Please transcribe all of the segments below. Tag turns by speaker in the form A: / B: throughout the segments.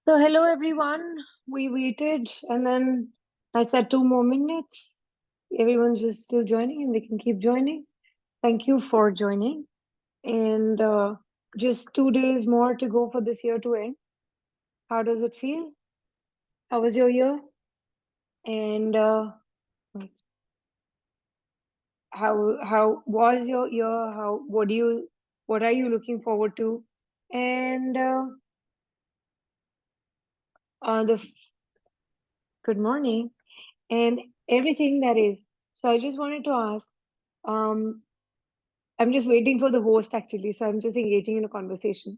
A: So hello everyone. We waited and then I said 2 more minutes. Everyone's just still joining and they can keep joining. Thank you for joining. And just 2 days more to go for this year to end. How does it feel? How was your year? And how was your year? What are you looking forward to? And the good morning and everything that is. So I just wanted to ask. Um, I'm just waiting for the host actually, so I'm just engaging in a conversation.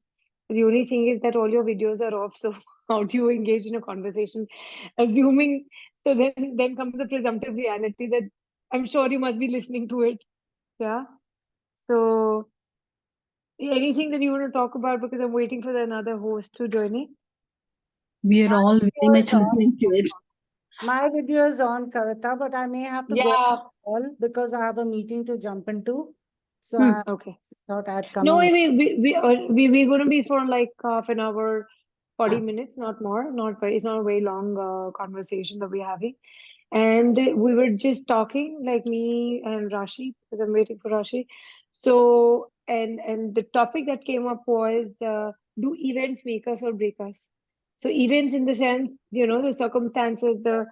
A: The only thing is that all your videos are off, so how do you engage in a conversation? Assuming, so then comes the presumptive reality that I'm sure you must be listening to it. Yeah. So anything that you want to talk about because I'm waiting for another host to join in.
B: We are all very
C: video is
B: much
C: on.
B: listening to it.
C: My video is on, Kavita, but I may have to go
A: Yeah.
C: on call because I have a meeting to jump into. So
B: Hmm.
C: I
A: Okay.
C: thought I'd come
A: No,
C: on.
A: we're going to be for like half an hour, 40 minutes, not more. It's not a very long conversation that we're having. And we were just talking, like me and Rashi, because I'm waiting for Rashi. So, and the topic that came up was, do events make us or break us? So events in the sense, the circumstances, the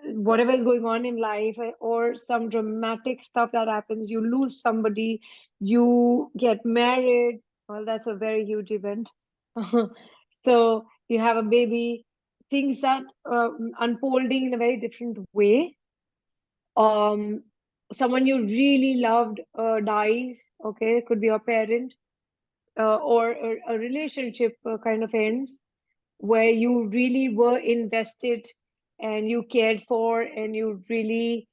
A: whatever is going on in life, or some dramatic stuff that happens, you lose somebody, you get married. Well, that's a very huge event. So you have a baby, things that unfolding in a very different way. Um, Someone you really loved dies. Okay, it could be your parent, or a relationship kind of ends where you really were invested and you cared for and you really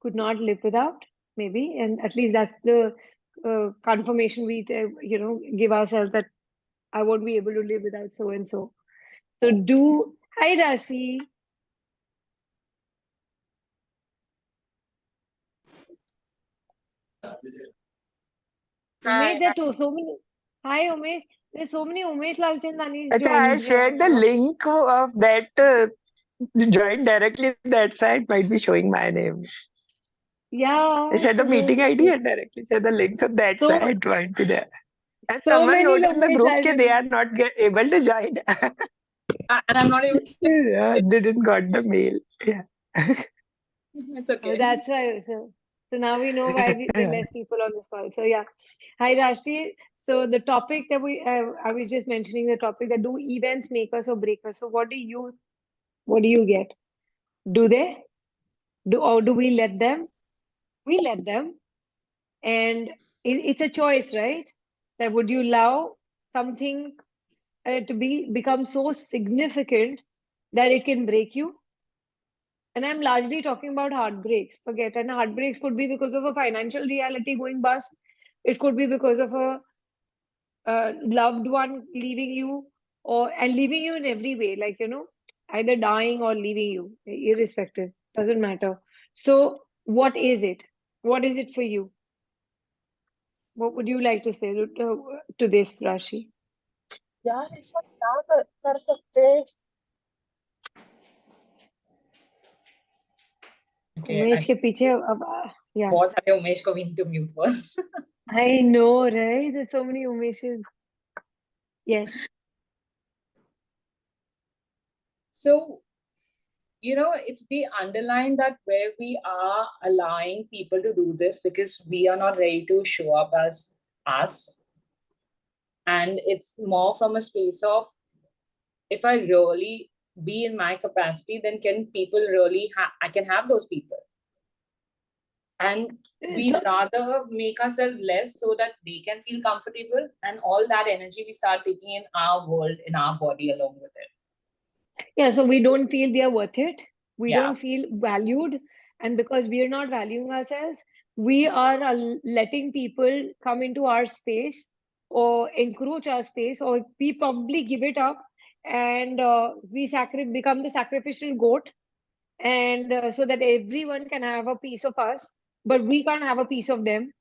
A: could not live without, maybe. And at least that's the confirmation we give ourselves, that I won't be able to live without so and so. So do hi Rasi. Umesh, there are so many. Hi Umesh. There's so many Umesh Lalchandanis
D: Acha, I
A: joined.
D: shared the link of that join directly that site might be showing my name. I
A: Yeah,
D: shared the
A: so there's
D: meeting ID and directly share the links of that
A: so
D: site might be there. And
A: so
D: someone
A: many
D: wrote in the
A: Umesh
D: group that they
A: Lalchandanis.
D: are not able to join.
B: And I'm not even.
D: Yeah, didn't got the mail. Yeah.
B: It's okay.
A: That's why. So now we know why there are less people on this call. So yeah, hi Rashi. So the topic that I was just mentioning, the topic that do events make us or break us. So what do you get? Do they do we let them? We let them, and it's a choice, right? That would you allow something to become so significant that it can break you? And I'm largely talking about heartbreaks. Forget, and heartbreaks could be because of a financial reality going bust. It could be because of a loved one leaving you, and leaving you in every way, like either dying or leaving you, irrespective, doesn't matter. So, what is it for you? What would you like to say to this, Rashi?
C: यार ऐसा क्या कर सकते हैं?
B: Okay,
A: Umesh के पीछे अब yeah,
B: बहुत सारे उमेश को we need to mute first.
A: I know, right? There's so many Umeshes. Yes.
B: So, it's the underline that where we are allowing people to do this because we are not ready to show up as us. And it's more from a space of, if I really be in my capacity, then can people really I can have those people. And we rather make ourselves less so that they can feel comfortable, and all that energy we start taking in our world, in our body along with it.
A: Yeah, so we don't feel we are worth it. We
B: Yeah.
A: don't feel valued. And because we are not valuing ourselves, we are letting people come into our space or encroach our space, or we probably give it up, and we become the sacrificial goat, and so that everyone can have a piece of us, but we can't have a piece of them.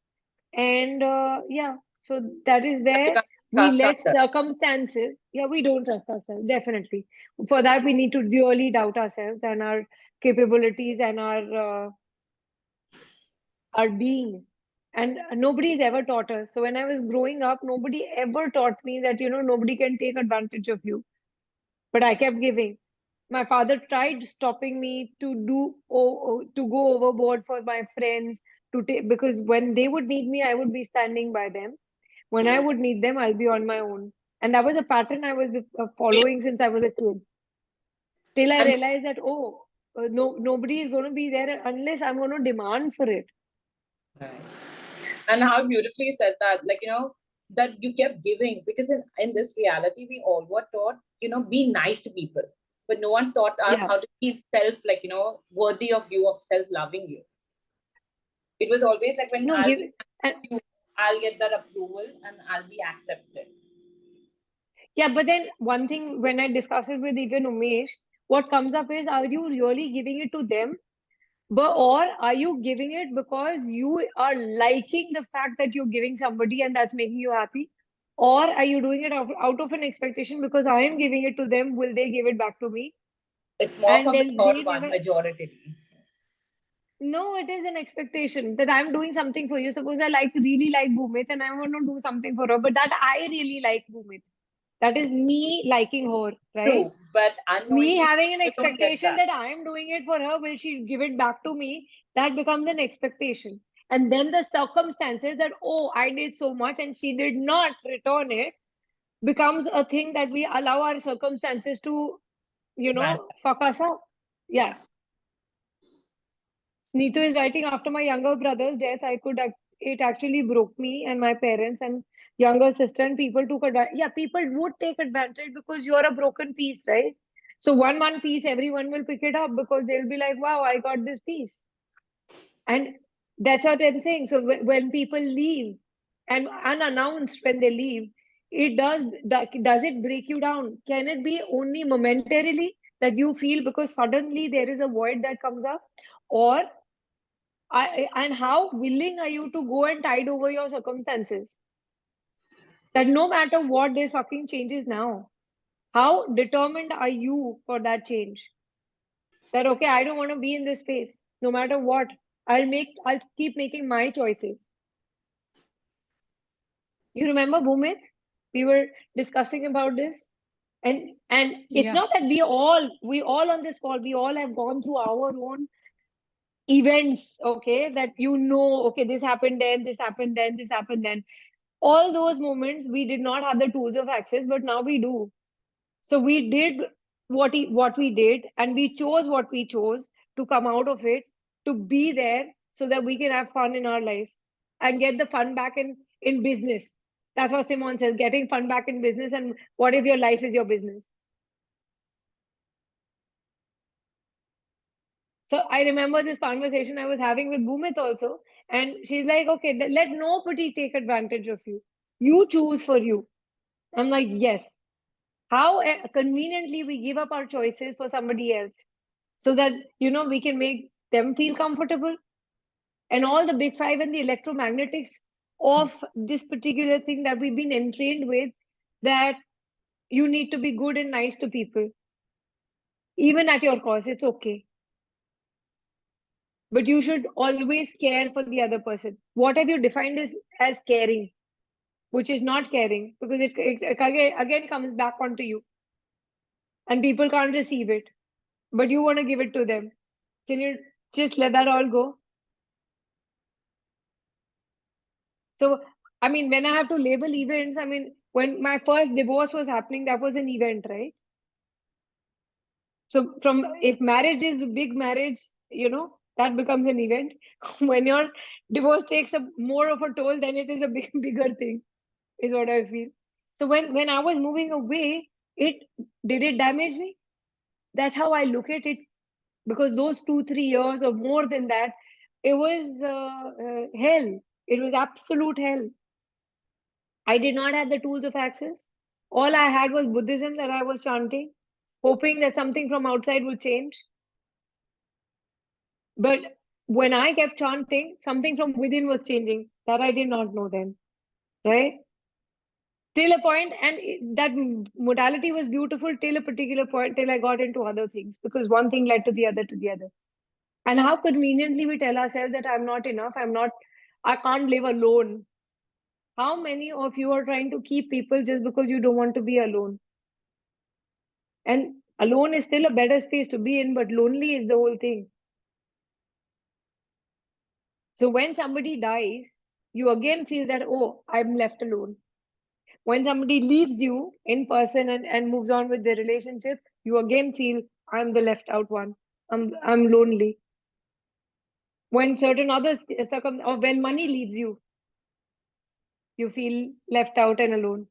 A: And yeah, so that is where we
B: Trust
A: let
B: ourselves.
A: circumstances, yeah, we don't trust ourselves, definitely. For that, we need to really doubt ourselves and our capabilities and our being. And nobody's ever taught us. So when I was growing up, nobody ever taught me that, nobody can take advantage of you. But I kept giving. My father tried stopping me to to go overboard for my friends to take, because when they would need me, I would be standing by them. When I would need them, I'll be on my own. And that was a pattern I was following since I was a kid. Till I
B: And
A: realized that, no, nobody is going to be there unless I'm going to demand for it.
B: right. And how beautifully you said that, like, that you kept giving, because in this reality, we all were taught, be nice to people, but no one taught us
A: Yeah.
B: how to be self, like, worthy of you, of self-loving you. It was always like, when
A: No,
B: I'll
A: give
B: be
A: and
B: nice to you, I'll get that approval and I'll be accepted.
A: yeah, but then one thing when I discuss it with even Umesh, what comes up is, are you really giving it to them? But or are you giving it because you are liking the fact that you're giving somebody and that's making you happy? Or are you doing it out of an expectation because I am giving it to them, will they give it back to me?
B: It's more
A: And
B: for
A: then
B: mature
A: they
B: one,
A: never.
B: majority.
A: No, it is an expectation that I'm doing something for you. Suppose I really like Bhumit and I want to do something for her, but that I really like Bhumit. That is me liking her, right?
B: True, but
A: Me
B: unknowingly,
A: having an
B: you don't get
A: expectation
B: that.
A: that I am doing it for her, will she give it back to me? That becomes an expectation. And then the circumstances that, oh, I did so much and she did not return it, becomes a thing that we allow our circumstances to,
B: Match.
A: fuck us up. Yeah.
B: Yeah.
A: Neetu is writing, after my younger brother's death, it actually broke me and my parents and younger sister, and people took advantage. Yeah, people would take advantage because you're a broken piece, right? So one piece, everyone will pick it up because they'll be like, wow, I got this piece. And that's what I'm saying. So when people leave and unannounced when they leave, does it break you down? Can it be only momentarily that you feel because suddenly there is a void that comes up? Or and how willing are you to go and tide over your circumstances? That no matter what, there's fucking changes now. How determined are you for that change? That okay, I don't want to be in this space. No matter what, I'll keep making my choices. You remember Bhumit? We were discussing about this. And it's
C: Yeah.
A: not that we all on this call, we all have gone through our own events, okay, that okay, this happened then, this happened then, this happened then. All those moments we did not have the tools of access, but now we do. So we did what we did, and we chose what we chose to come out of it, to be there so that we can have fun in our life and get the fun back in business. That's what Simon says, getting fun back in business. And what if your life is your business? So I remember this conversation I was having with Bhumit also, and she's like, okay, let nobody take advantage of you. You choose for you. I'm like, yes. How conveniently we give up our choices for somebody else so that, we can make them feel comfortable. And all the big five and the electromagnetics of this particular thing that we've been entrained with, that you need to be good and nice to people, even at your cost. It's okay. But you should always care for the other person. What have you defined as caring, which is not caring, because it again comes back onto you, and people can't receive it, but you want to give it to them. Can you just let that all go? So, I mean, when I have to label events, I mean, when my first divorce was happening, that was an event, right? So, from if marriage is a big marriage, that becomes an event. When your divorce takes a more of a toll, then it is a bigger thing, is what I feel. So when I was moving away, it did it damage me? That's how I look at it, because those 2 3 years or more than that, it was hell. It was absolute hell. I did not have the tools of access. All I had was Buddhism that I was chanting, hoping that something from outside would change. But when I kept chanting, something from within was changing that I did not know then, right? till a point, and that modality was beautiful till a particular point, till I got into other things, because one thing led to the other, to the other. And how conveniently we tell ourselves that I'm not enough, I can't live alone. How many of you are trying to keep people just because you don't want to be alone? And alone is still a better space to be in, but lonely is the whole thing. So when somebody dies, you again feel that, oh, I'm left alone. When somebody leaves you in person and moves on with their relationship, you again feel, I'm the left out one. I'm lonely. When certain others or when money leaves you, you feel left out and alone.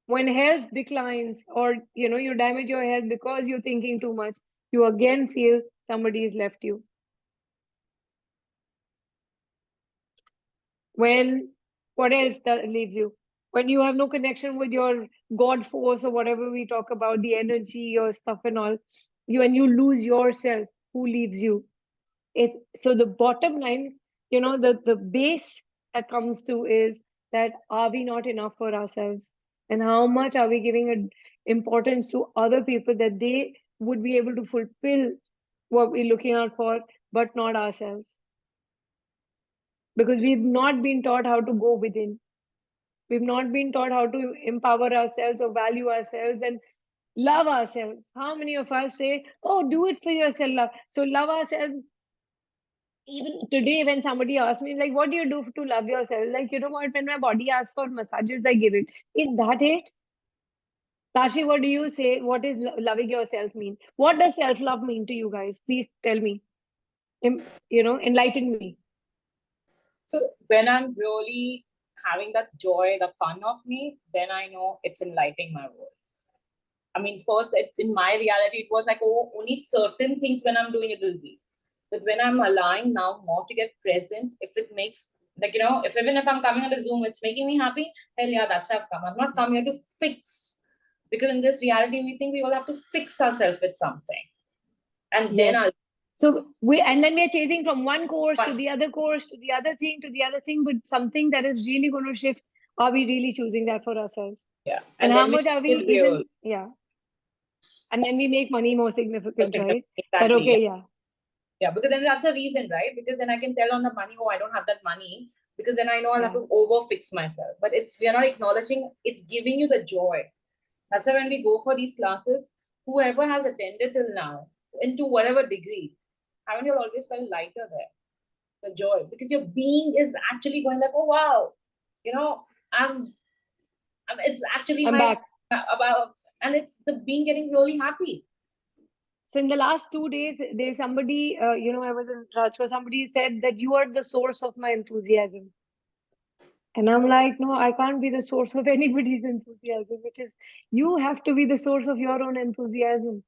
A: When health declines, or you damage your health because you're thinking too much, you again feel somebody has left you. When what else that leaves you? When you have no connection with your God force, or whatever we talk about, the energy or stuff and all, when you lose yourself, who leaves you? So the bottom line, the base that comes to is that, are we not enough for ourselves? And how much are we giving importance to other people, that they would be able to fulfill what we're looking out for, but not ourselves? Because we've not been taught how to go within. We've not been taught how to empower ourselves or value ourselves and love ourselves. How many of us say, oh, do it for yourself, love? So love ourselves. Even today, when somebody asks me, like, what do you do to love yourself? Like, you know what? When my body asks for massages, I give it. Is that it? Tashi, what do you say? What is loving yourself mean? What does self-love mean to you guys? Please tell me. Enlighten me.
B: So when I'm really having that joy, the fun of me, then I know it's enlightening my world. I mean, first, in my reality, it was like, oh, only certain things when I'm doing it will be. But when I'm allowing now more to get present, if it makes, like, even if I'm coming on the Zoom, it's making me happy, hell yeah, that's why I've come. I'm not come here to fix. Because in this reality, we think we all have to fix ourselves with something. And then
A: Yes. So then we're chasing from one course to the other course, to the other thing, to the other thing, but something that is really going to shift. Are we really choosing that for ourselves?
B: Yeah.
A: And how much are we even? Yeah. And then we make money more significant, right?
B: Exactly.
A: But okay, yeah.
B: Yeah, because then that's a reason, right? Because then I can tell on the money, oh, I don't have that money, because then I know I'll have to overfix myself. But we are not acknowledging it's giving you the joy. That's why when we go for these classes, whoever has attended till now, into whatever degree, haven't you always felt lighter there? The joy, because your being is actually going like, oh wow, it's actually
A: I'm back.
B: about, and it's the being getting really happy.
A: So in the last 2 days, there's somebody, I was in Rajkot, somebody said that you are the source of my enthusiasm. And I'm like, no, I can't be the source of anybody's enthusiasm, which is, you have to be the source of your own enthusiasm.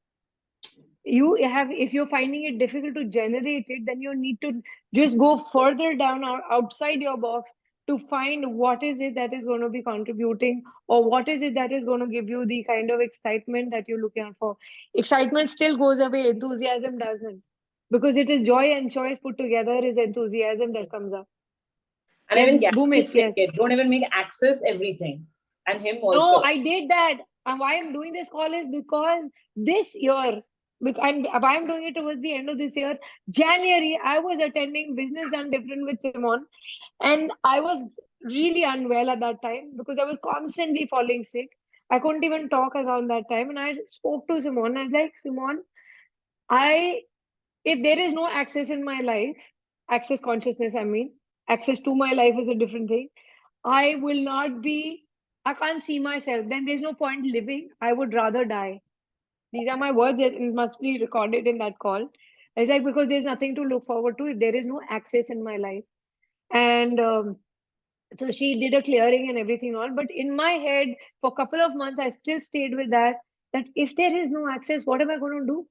A: If you're finding it difficult to generate it, then you need to just go further down or outside your box to find what is it that is going to be contributing, or what is it that is going to give you the kind of excitement that you're looking for. Excitement still goes away, enthusiasm doesn't, because it is joy and choice put together is enthusiasm that comes up.
B: And even
A: Bhumit, yes.
B: Don't even make access everything, and him
A: No,
B: also.
A: I did that. And why I'm doing this call is because this year, and why I'm doing it towards the end of this year, January, I was attending Business Done Different with Simon, and I was really unwell at that time because I was constantly falling sick. I couldn't even talk around that time, and I spoke to Simon. I was like, Simon, if there is no access in my life, access consciousness, I mean, access to my life is a different thing. I will not be, I can't see myself. Then there's no point living. I would rather die. These are my words. It must be recorded in that call. It's like, because there's nothing to look forward to if there is no access in my life. And so she did a clearing and everything on. But in my head, for a couple of months, I still stayed with that if there is no access, what am I going to do?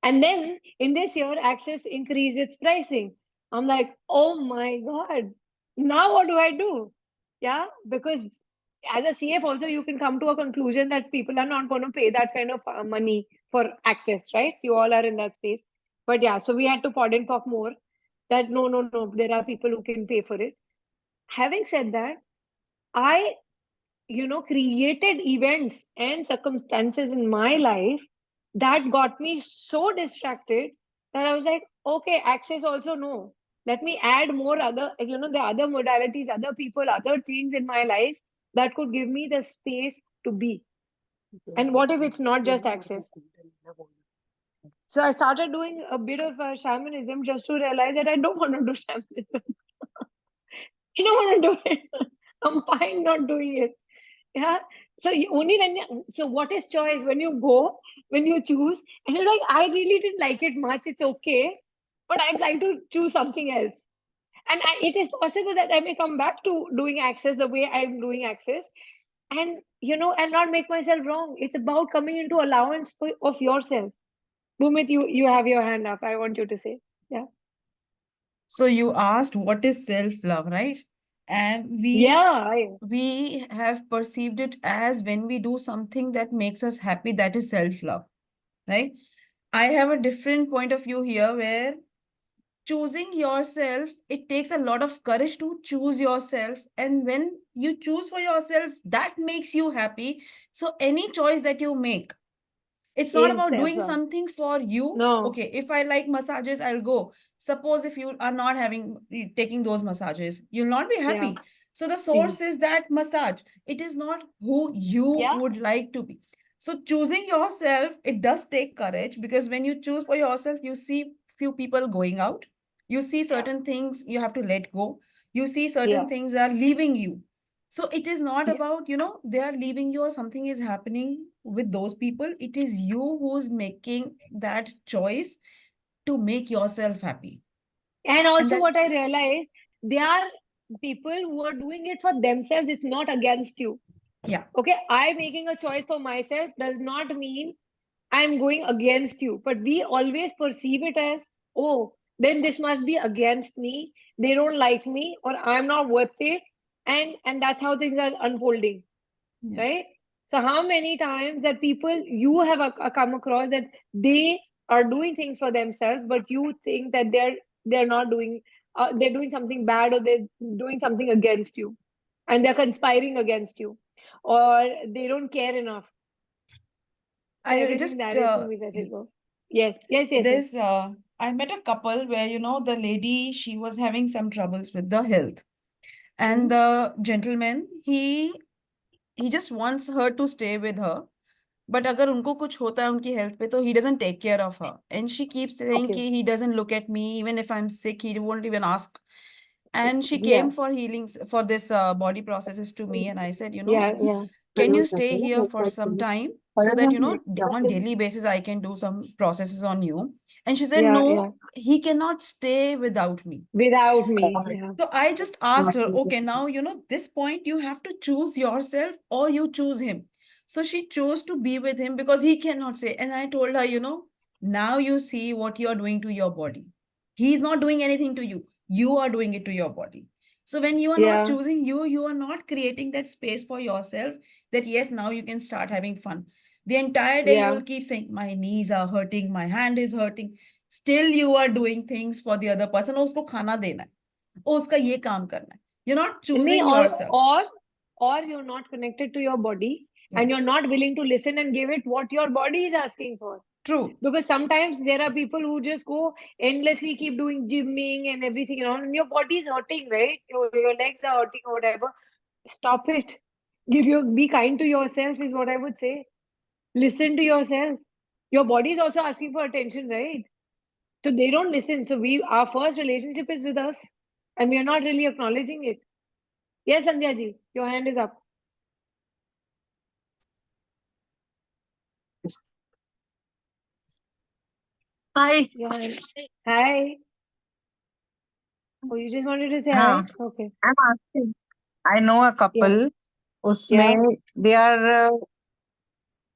A: And then in this year, Access increased its pricing. I'm like, oh my God, now what do I do? Yeah, because as a CF also, you can come to a conclusion that people are not going to pay that kind of money for access, right? You all are in that space. But yeah, so we had to pod and talk more that no, there are people who can pay for it. Having said that, I, created events and circumstances in my life that got me so distracted that I was like, okay, access also no. Let me add more other, the other modalities, other people, other things in my life that could give me the space to be. And what if it's not just access? So I started doing a bit of shamanism just to realize that I don't want to do shamanism. I don't want to do it. I'm fine not doing it. Yeah. So only when so what is choice when you go, when you choose, and you're like, I really didn't like it much. It's okay, but I'd like to choose something else. And it is possible that I may come back to doing access the way I'm doing access, and and not make myself wrong. It's about coming into allowance of yourself. Bhumit, you have your hand up. I want you to say, yeah,
E: So you asked what is self-love, right? And
A: yeah,
E: we have perceived it as when we do something that makes us happy, that is self-love, right? I have a different point of view here where choosing yourself, it takes a lot of courage to choose yourself. And when you choose for yourself, that makes you happy. So any choice that you make, it's not
A: is
E: about
A: self
E: doing
A: love.
E: something for you.
A: No,
E: Okay, if I like massages, I'll go. Suppose if you are not taking those massages, you'll not be
A: yeah,
E: happy. So the
A: mm,
E: source is that massage. It is not who you
A: yeah,
E: would like to be. So choosing yourself, it does take courage, because when you choose for yourself, you see few people going out. You see
A: yeah,
E: certain things you have to let go. You see
A: yeah,
E: certain things are leaving you. So it is not
A: yeah.
E: about, they are leaving you or something is happening with those people. It is you who's making that choice to make yourself happy.
A: And
E: And
A: also,
E: that,
A: what I realized, they are people who are doing it for themselves. It's not against you.
E: yeah,
A: Okay, I making a choice for myself does not mean I'm going against you. But we always perceive it as, oh, then this must be against me. They don't like me, or I'm not worth it. And that's how things are unfolding,
E: yeah.
A: right? So how many times that people you have come across that they are doing things for themselves, but you think that they're not doing, they're doing something bad, or they're doing something against you, and they're conspiring against you, or they don't care enough. So
E: I'll
A: everything
E: just,
A: that is to me, let it go. Yes, yes, yes, yes.
E: there's, I met a couple where, the lady, she was having some troubles with the health. And
A: Hmm.
E: the gentleman, he just wants her to stay with her. But अगर उनको कुछ होता है उनकी health पे, तो he doesn't take care of her. And she keeps saying
A: Okay.
E: कि he doesn't look at me, even if I'm sick, he won't even ask. And she
A: Yeah,
E: came for healings, for this body processes to me. And I said,
A: yeah, yeah.
E: can you stay here for some time so that, on daily basis, I can do some processes on you? And she said,
A: Yeah, yeah.
E: no, he cannot stay without me.
A: Without me. Yeah.
E: So I just asked her, okay, now, this point you have to choose yourself or you choose him. So she chose to be with him because he cannot say. And I told her, now you see what you're doing to your body. He's not doing anything to you. You are doing it to your body. So when you are not
A: Yeah,
E: choosing you, you are not creating that space for yourself that, yes, now you can start having fun. The entire day you
A: yeah.
E: will keep saying, my knees are hurting, my hand is hurting. Still you are doing things for the other person. उसको खाना देना है. उसका ये काम करना है. You're not
A: Me
E: choosing yourself.
A: or you're not connected to your body, and
E: Yes,
A: you're not willing to listen and give it what your body is asking for.
E: true.
A: Because sometimes there are people who just go endlessly keep doing gymming and everything around, and your body is hurting, right? Your legs are hurting or whatever. Stop it. Be kind to yourself is what I would say. Listen to yourself. Your body is also asking for attention, right? So they don't listen. So our first relationship is with us, and we are not really acknowledging it. Yes, Sandhya ji, your hand is up.
F: Hi.
A: Your hand. Hi. Oh, you just wanted to say
F: हाँ,
A: hi? Okay.
F: I'm asking. I know a
A: Yeah.
F: couple.
A: Yeah.
F: उसमें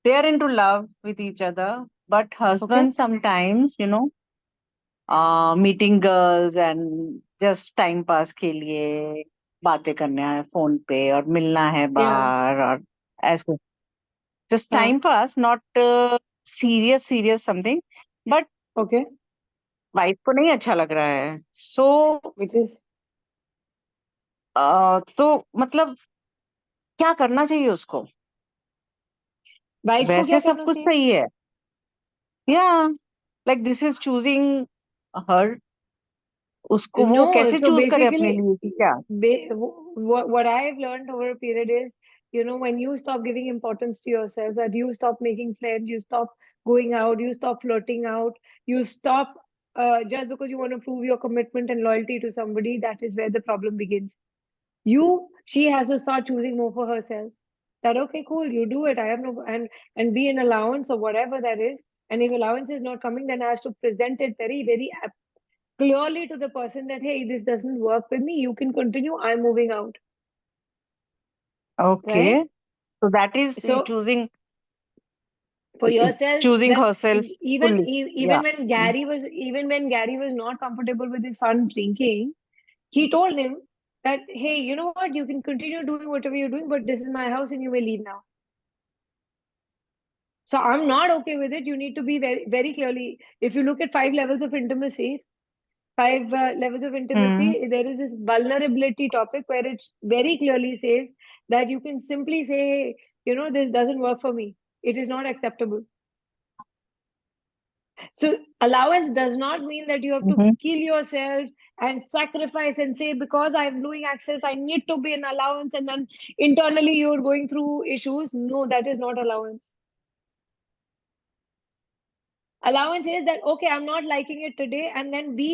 F: they are into love with each other, but
A: Okay.
F: husband sometimes, meeting girls and just time pass के लिए बातें करने हैं phone पे और मिलना है
A: Yeah.
F: बाहर और ऐसे just
A: Huh.
F: time pass, not serious something, but
A: Okay.
F: Wife को नहीं अच्छा लग रहा है. So
A: Which is
F: तो मतलब क्या करना चाहिए उसको?
A: वाइफ को
F: वैसे
A: क्या
F: सब
A: करना
F: कुछ
A: चाहिए?
F: सही है, या लाइक दिस इज चूजिंग हर, उसको वो
A: No,
F: कैसे
A: so
F: चूज करे अपने
A: basically,
F: लिए कि क्या?
A: what I've learned over a period is, when you stop giving importance to yourself, that you stop making friends, you stop going out, you stop flirting out, you stop just because you want to prove your commitment and loyalty to somebody, that is where the problem begins. She has to start choosing more for herself. That okay, cool, you do it. I have no and be an allowance or whatever that is. And if allowance is not coming, then I has to present it very, very clearly to the person that hey, this doesn't work with me. You can continue. I'm moving out, right?
F: Okay, so that is
A: So
F: choosing
A: for yourself,
F: choosing
A: that
F: herself fully.
A: even
F: Yeah.
A: when
F: Mm.
A: Gary was not comfortable with his son drinking, he told him that hey, you know what? You can continue doing whatever you're doing, but this is my house and you may leave now. So I'm not okay with it. You need to be very, very clearly. If you look at 5 levels of intimacy, 5 levels of
F: Mm.
A: intimacy, there is this vulnerability topic where it very clearly says that you can simply say, hey, this doesn't work for me. It is not acceptable. So allowance does not mean that you have to
F: Mhm.
A: kill yourself and sacrifice and say, because I'm doing access, I need to be an allowance, and then internally you're going through issues. No, that is not allowance. Allowance is that okay, I'm not liking it today, and then be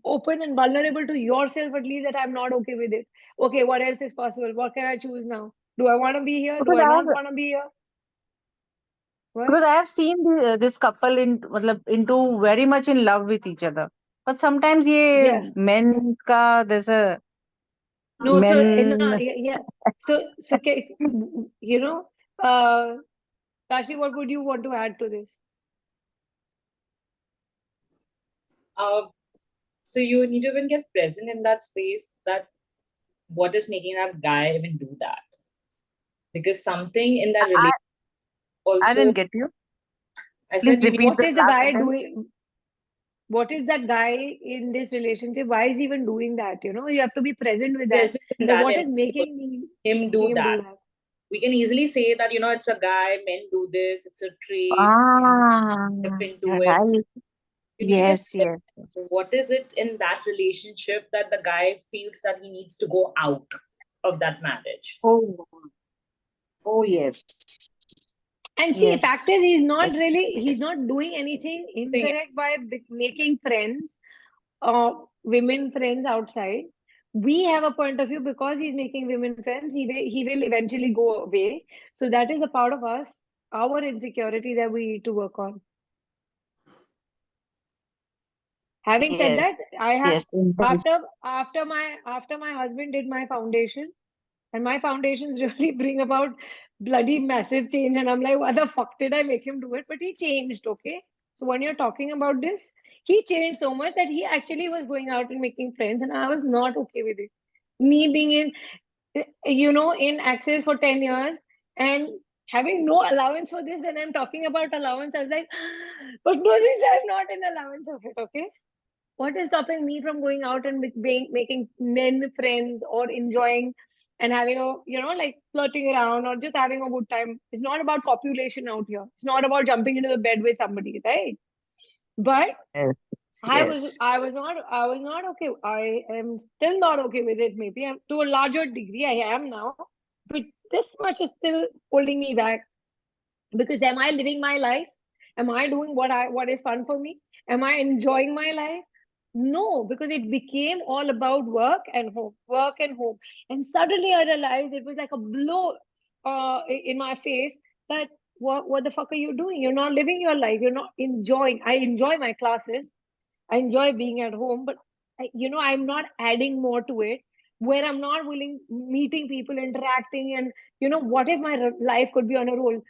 A: open and vulnerable to yourself at least, that I'm not okay with it. Okay, what else is possible? What can I choose now? Do I want to be here? Do
F: Because
A: I
F: I
A: not
F: have
A: want to be here? What?
F: because I have seen this couple in मतलब into very much in love with each other. But sometimes ये
A: Yeah.
F: men का there's a
A: No, so no,
F: men.
A: yeah. So you know, uh, Tashi, what would you want to add to this?
B: Uh, so you need to even get present in that space, that what is making that guy even do that? Because something in that
F: I
B: relationship
F: I
B: also,
F: didn't get you.
B: I
F: Please
B: said you need
F: repeat
A: What
F: the
A: is the
F: last
A: guy
F: sentence.
A: doing? What is that guy in this relationship? Why is he even doing that? You have to be present with that.
B: present in
A: That
B: that
A: what is
B: environment, him do
A: making him
B: that.
A: do that?
B: We can easily say that, it's a guy, men do this, it's a trait,
F: Ah,
B: step into it.
F: right.
B: You need to get
F: Yes, yes.
B: what is it in that relationship that the guy feels that he needs to go out of that marriage.
F: Oh, oh yes.
A: And see,
F: Yes.
A: fact is,
F: Yes.
A: he's not doing anything
B: Thing
A: incorrect by making friends, women friends outside. We have a point of view because he's making women friends. He will eventually go away. So that is a part of us, our insecurity that we need to work on. Having said
F: Yes.
A: that, I have
F: Yes. Intention.
A: after my husband did my foundation, and my foundations really bring about bloody massive change. And I'm like, why the fuck did I make him do it? But he changed, okay? So when you're talking about this, he changed so much that he actually was going out and making friends, and I was not okay with it. Me being in access for 10 years and having no allowance for this. When I'm talking about allowance, I was like, but no, this I'm not in allowance of it, okay? What is stopping me from going out and making men friends or enjoying and having a like flirting around or just having a good time? It's not about copulation out here. It's not about jumping into the bed with somebody, right? But
F: Yes.
A: I was
F: Yes.
A: I was not okay. I am still not okay with it. Maybe to a larger degree I am now, but this much is still holding me back. Because am I living my life? Am I doing what is fun for me? Am I enjoying my life? No, because it became all about work and home. And suddenly I realized it was like a blow in my face that what the fuck are you doing? You're not living your life. You're not enjoying. I enjoy my classes. I enjoy being at home, but I'm not adding more to it. Where I'm not willing meeting people, interacting, and what if my life could be on a roll?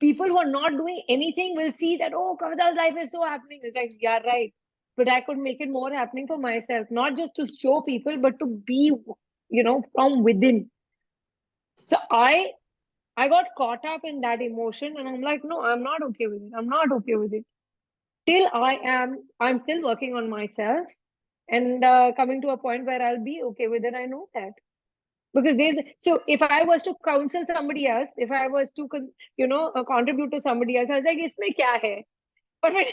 A: People who are not doing anything will see that, oh, Kavita's life is so happening. It's like, yeah, right. But I could make it more happening for myself, not just to show people, but to be, from within. So I got caught up in that emotion, and I'm like, no, I'm not okay with it. I'm not okay with it. Till I'm still working on myself and coming to a point where I'll be okay with it. I know that. Because so if I was to counsel somebody else, if I was to contribute to somebody else, I was like, isme kya hai? But when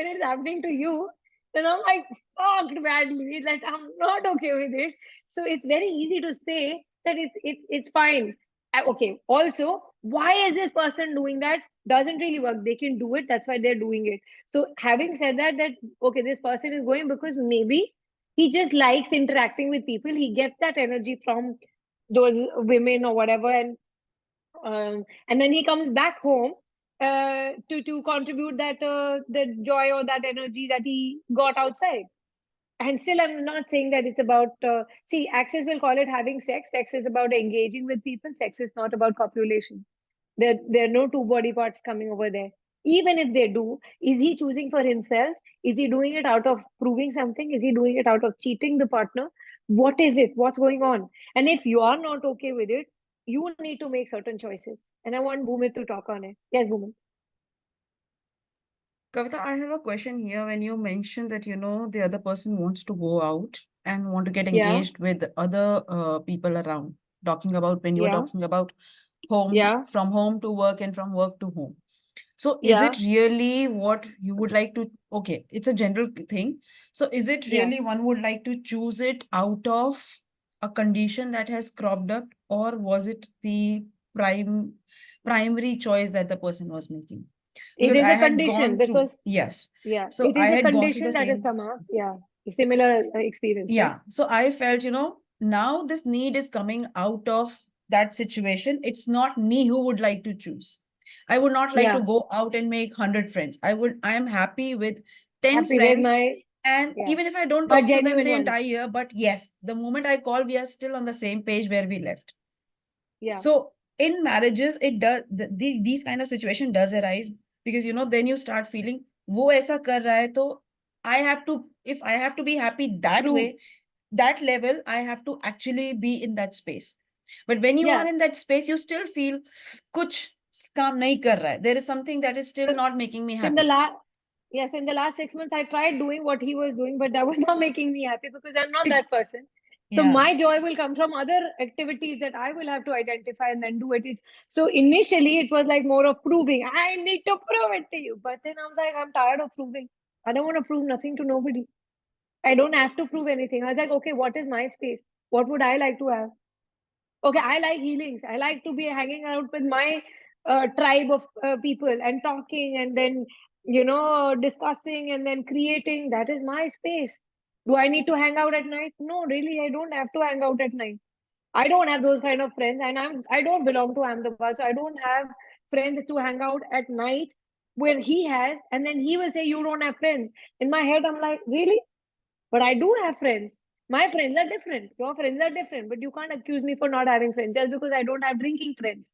A: it's happening to you, then I'm like fucked badly. Like I'm not okay with it. So it's very easy to say that it's fine. Okay. Also, why is this person doing that? Doesn't really work. They can do it. That's why they're doing it. So having said that, okay, this person is going because maybe he just likes interacting with people. He gets that energy from those women or whatever, and then he comes back home to contribute that the joy or that energy that he got outside. And still, I'm not saying that it's about see, Access will call it having sex. Sex is about engaging with people. Sex is not about copulation. There are no two body parts coming over there. Even if they do, is he choosing for himself? Is he doing it out of proving something? Is he doing it out of cheating the partner? What is it? What's going on? And if you are not okay with it, you need to make certain choices. And I want Bhumit to talk on it. Yes, Bhumit.
E: Kavita, I have a question here. When you mentioned that, the other person wants to go out and want to get
A: Yeah,
E: engaged with other people around, talking about when you were
A: yeah,
E: talking about home,
A: yeah,
E: from home to work and from work to home. So is
A: yeah,
E: it really what you would like to, okay, it's a general thing. So is it
A: yeah.
E: really one would like to choose it out of a condition that has cropped up, or was it the primary choice that the person was making?
A: It
E: Because
A: is
E: I
A: a
E: had
A: condition
E: gone through,
A: because,
E: yes.
A: yeah,
E: So
A: it
E: I
A: is a
E: had gone through
A: condition
E: the
A: that has
E: same,
A: come up. Yeah, a similar experience, right?
E: yeah. So I felt, now this need is coming out of that situation. It's not me who would like to choose. I would not like to
A: Yeah,
E: go out and make 100 friends. I am happy with 10
A: happy with
E: friends.
A: my,
E: And
A: yeah,
E: even if I don't
A: but
E: talk to them
A: genuine
E: the
A: ones.
E: entire year, but yes, the moment I call, we are still on the same page where we left.
A: Yeah,
E: So in marriages, it does these kind of situation does arise, because then you start feeling wo aisa kar raha hai, to I have to, if I have to be happy that
A: true.
E: way, that level, I have to actually be in that space. But when you
A: Yeah.
E: are in that space, you still feel kuch काम नहीं कर रहा है. There is something that is still
A: So,
E: not making me
A: so in the
E: happy.
A: last, yes, in the last 6 months, I tried doing what he was doing, but that was not making me happy because I'm not that person. So
E: Yeah.
A: my joy will come from other activities that I will have to identify and then do it. So initially it was like more of proving. I need to prove it to you. But then I was like, I'm tired of proving. I don't want to prove nothing to nobody. I don't have to prove anything. I was like, okay, what is my space? What would I like to have? Okay, I like healings. I like to be hanging out with my tribe of people and talking and then, discussing and then creating. That is my space. Do I need to hang out at night? No, really, I don't have to hang out at night. I don't have those kind of friends, and I don't belong to Ahmedabad, so I don't have friends to hang out at night where he has, and then he will say you don't have friends. In my head, I'm like, really? But I do have friends. My friends are different. Your friends are different. But you can't accuse me for not having friends just because I don't have drinking friends.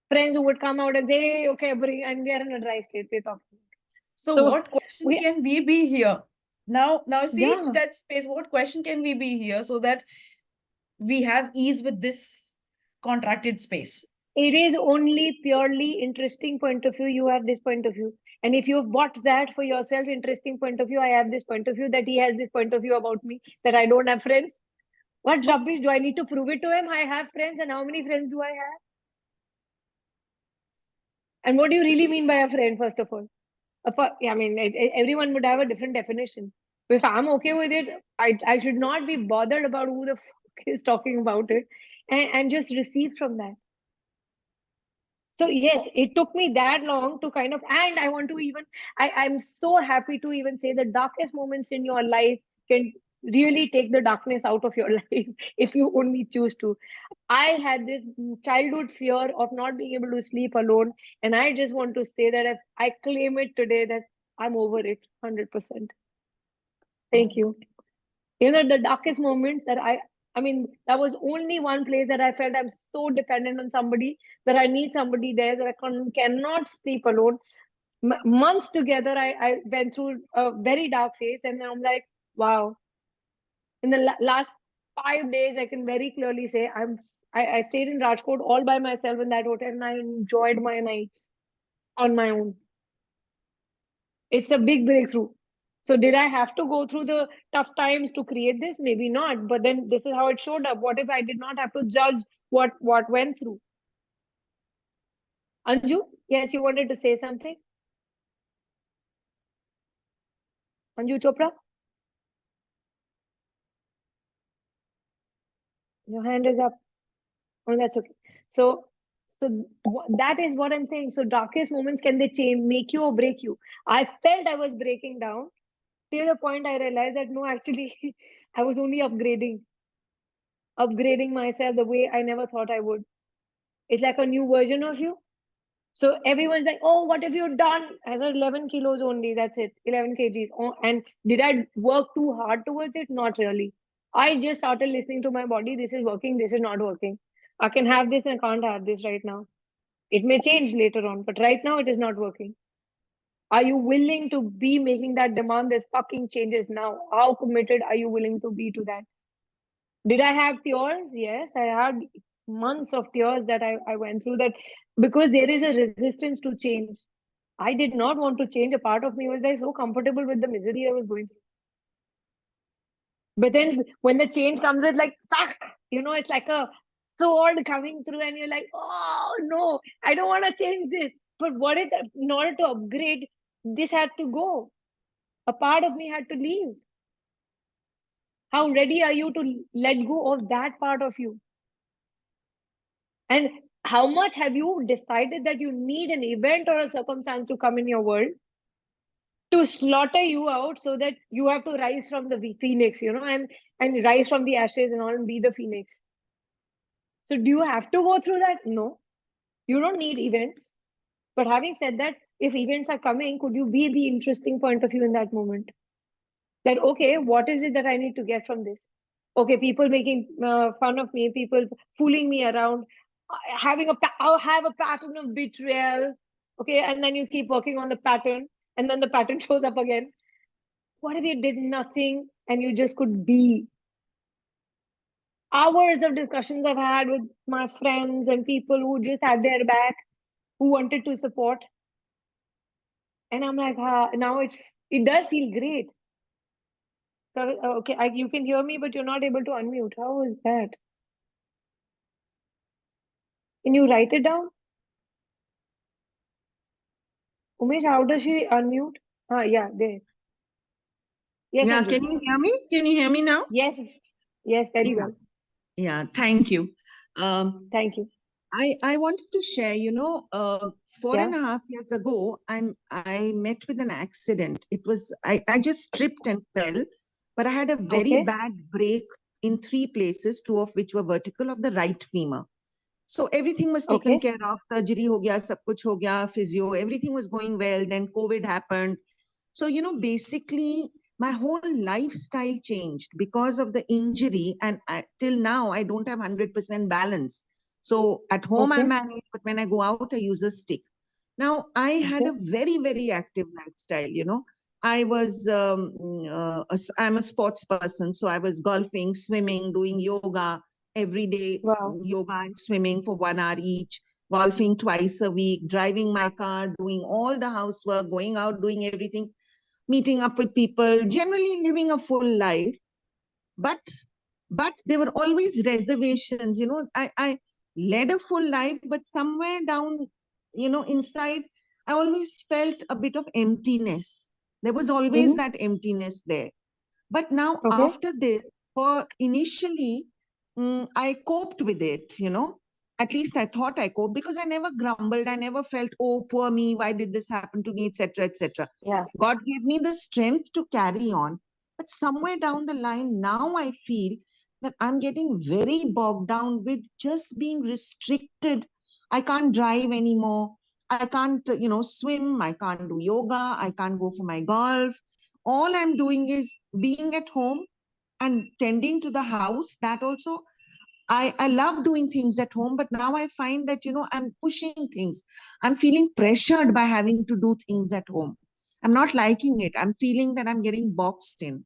A: Friends who would come out and say, hey, okay, bring, and we are in a dry state. We're talking.
E: So
A: So
E: what question
A: we,
E: can we be here? Now see
A: yeah,
E: that space. What question can we be here so that we have ease with this contracted space?
A: it is only purely interesting point of view. You have this point of view. And if you've bought that for yourself, interesting point of view, I have this point of view, that he has this point of view about me, that I don't have friends. What rubbish do I need to prove it to him? I have friends, and how many friends do I have? And what do you really mean by a friend, first of all? Yeah, I mean, everyone would have a different definition. If I'm okay with it, I should not be bothered about who the fuck is talking about it, and just receive from that. So yes, it took me that long to kind of, and I want to even, I'm so happy to even say the darkest moments in your life can really take the darkness out of your life if you only choose to. I had this childhood fear of not being able to sleep alone, and I just want to say that if I claim it today that I'm over it 100%. Thank you. The darkest moments that I mean, that was only one place that I felt I'm so dependent on somebody, that I need somebody there, that cannot sleep alone. Months together, I went through a very dark phase, and I'm like, wow. In the last 5 days, I can very clearly say I stayed in Rajkot all by myself in that hotel, and I enjoyed my nights on my own. It's a big breakthrough. So did I have to go through the tough times to create this? Maybe not. But then this is how it showed up. What if I did not have to judge what went through? Anju, yes, you wanted to say something? Anju Chopra? Your hand is up. Oh, that's okay. So, that is what I'm saying. So darkest moments, can they change, make you or break you? I felt I was breaking down till the point I realized that no, actually, I was only upgrading myself the way I never thought I would. It's like a new version of you. So everyone's like, oh, what have you done? I said 11 kilos only. That's it. 11 kgs. Oh, and did I work too hard towards it? Not really. I just started listening to my body. This is working. This is not working. I can have this and can't have this right now. It may change later on, but right now it is not working. Are you willing to be making that demand? This fucking changes now. How committed are you willing to be to that? Did I have tears? Yes, I had months of tears that I went through that, because there is a resistance to change. I did not want to change. A part of me was like so comfortable with the misery I was going through. But then when the change comes with like stuck, it's like a sword coming through, and you're like, oh no, I don't want to change this. But what if, in order to upgrade, this had to go? A part of me had to leave. How ready are you to let go of that part of you? And how much have you decided that you need an event or a circumstance to come in your world to slaughter you out so that you have to rise from the phoenix, and rise from the ashes and all and be the phoenix? So do you have to go through that? No, you don't need events. But having said that, if events are coming, could you be the interesting point of view in that moment? That, okay, what is it that I need to get from this? Okay, people making fun of me, people fooling me around, I'll have a pattern of betrayal. Okay, and then you keep working on the pattern, and then the pattern shows up again. What if you did nothing and you just could be? Hours of discussions I've had with my friends and people who just had their back, who wanted to support. And I'm like, now it does feel great. So, okay, you can hear me, but you're not able to unmute. How is that? Can you write it down? Umesh, how does she unmute? Yeah, there. Yes,
G: Yeah,
A: Anju.
G: can you hear me? Can you hear me now?
A: Yes, yes, very
G: Yeah.
A: well.
G: Yeah, thank you.
A: Thank you.
G: I wanted to share, 4.5 years ago, I met with an accident. I just tripped and fell, but I had a very
A: Okay.
G: bad break in 3 places, 2 of which were vertical of the right femur. So everything was taken
A: Okay.
G: care of. Surgery ho gaya, sab kuch ho gaya, physio, everything was going well. Then COVID happened. So, basically my whole lifestyle changed because of the injury. And till now, I don't have 100% balance. So at home, I
A: Okay.
G: manage, but when I go out, I use a stick. Now, I had
A: Okay.
G: a very, very active lifestyle, I'm a sports person. So I was golfing, swimming, doing yoga every day,
A: Wow.
G: yoga and swimming for 1 hour each, golfing twice a week, driving my car, doing all the housework, going out, doing everything, meeting up with people, generally living a full life. But there were always reservations. I led a full life, but somewhere down, inside, I always felt a bit of emptiness. There was always that emptiness there. But now
A: Okay.
G: after this, for initially, I coped with it, At least I thought I coped because I never grumbled. I never felt, oh, poor me, why did this happen to me, etc., etc.
A: Yeah.
G: God gave me the strength to carry on. But somewhere down the line, now I feel that I'm getting very bogged down with just being restricted. I can't drive anymore. I can't, swim. I can't do yoga. I can't go for my golf. All I'm doing is being at home and tending to the house. That also, I love doing things at home, but now I find that, I'm pushing things. I'm feeling pressured by having to do things at home. I'm not liking it. I'm feeling that I'm getting boxed in.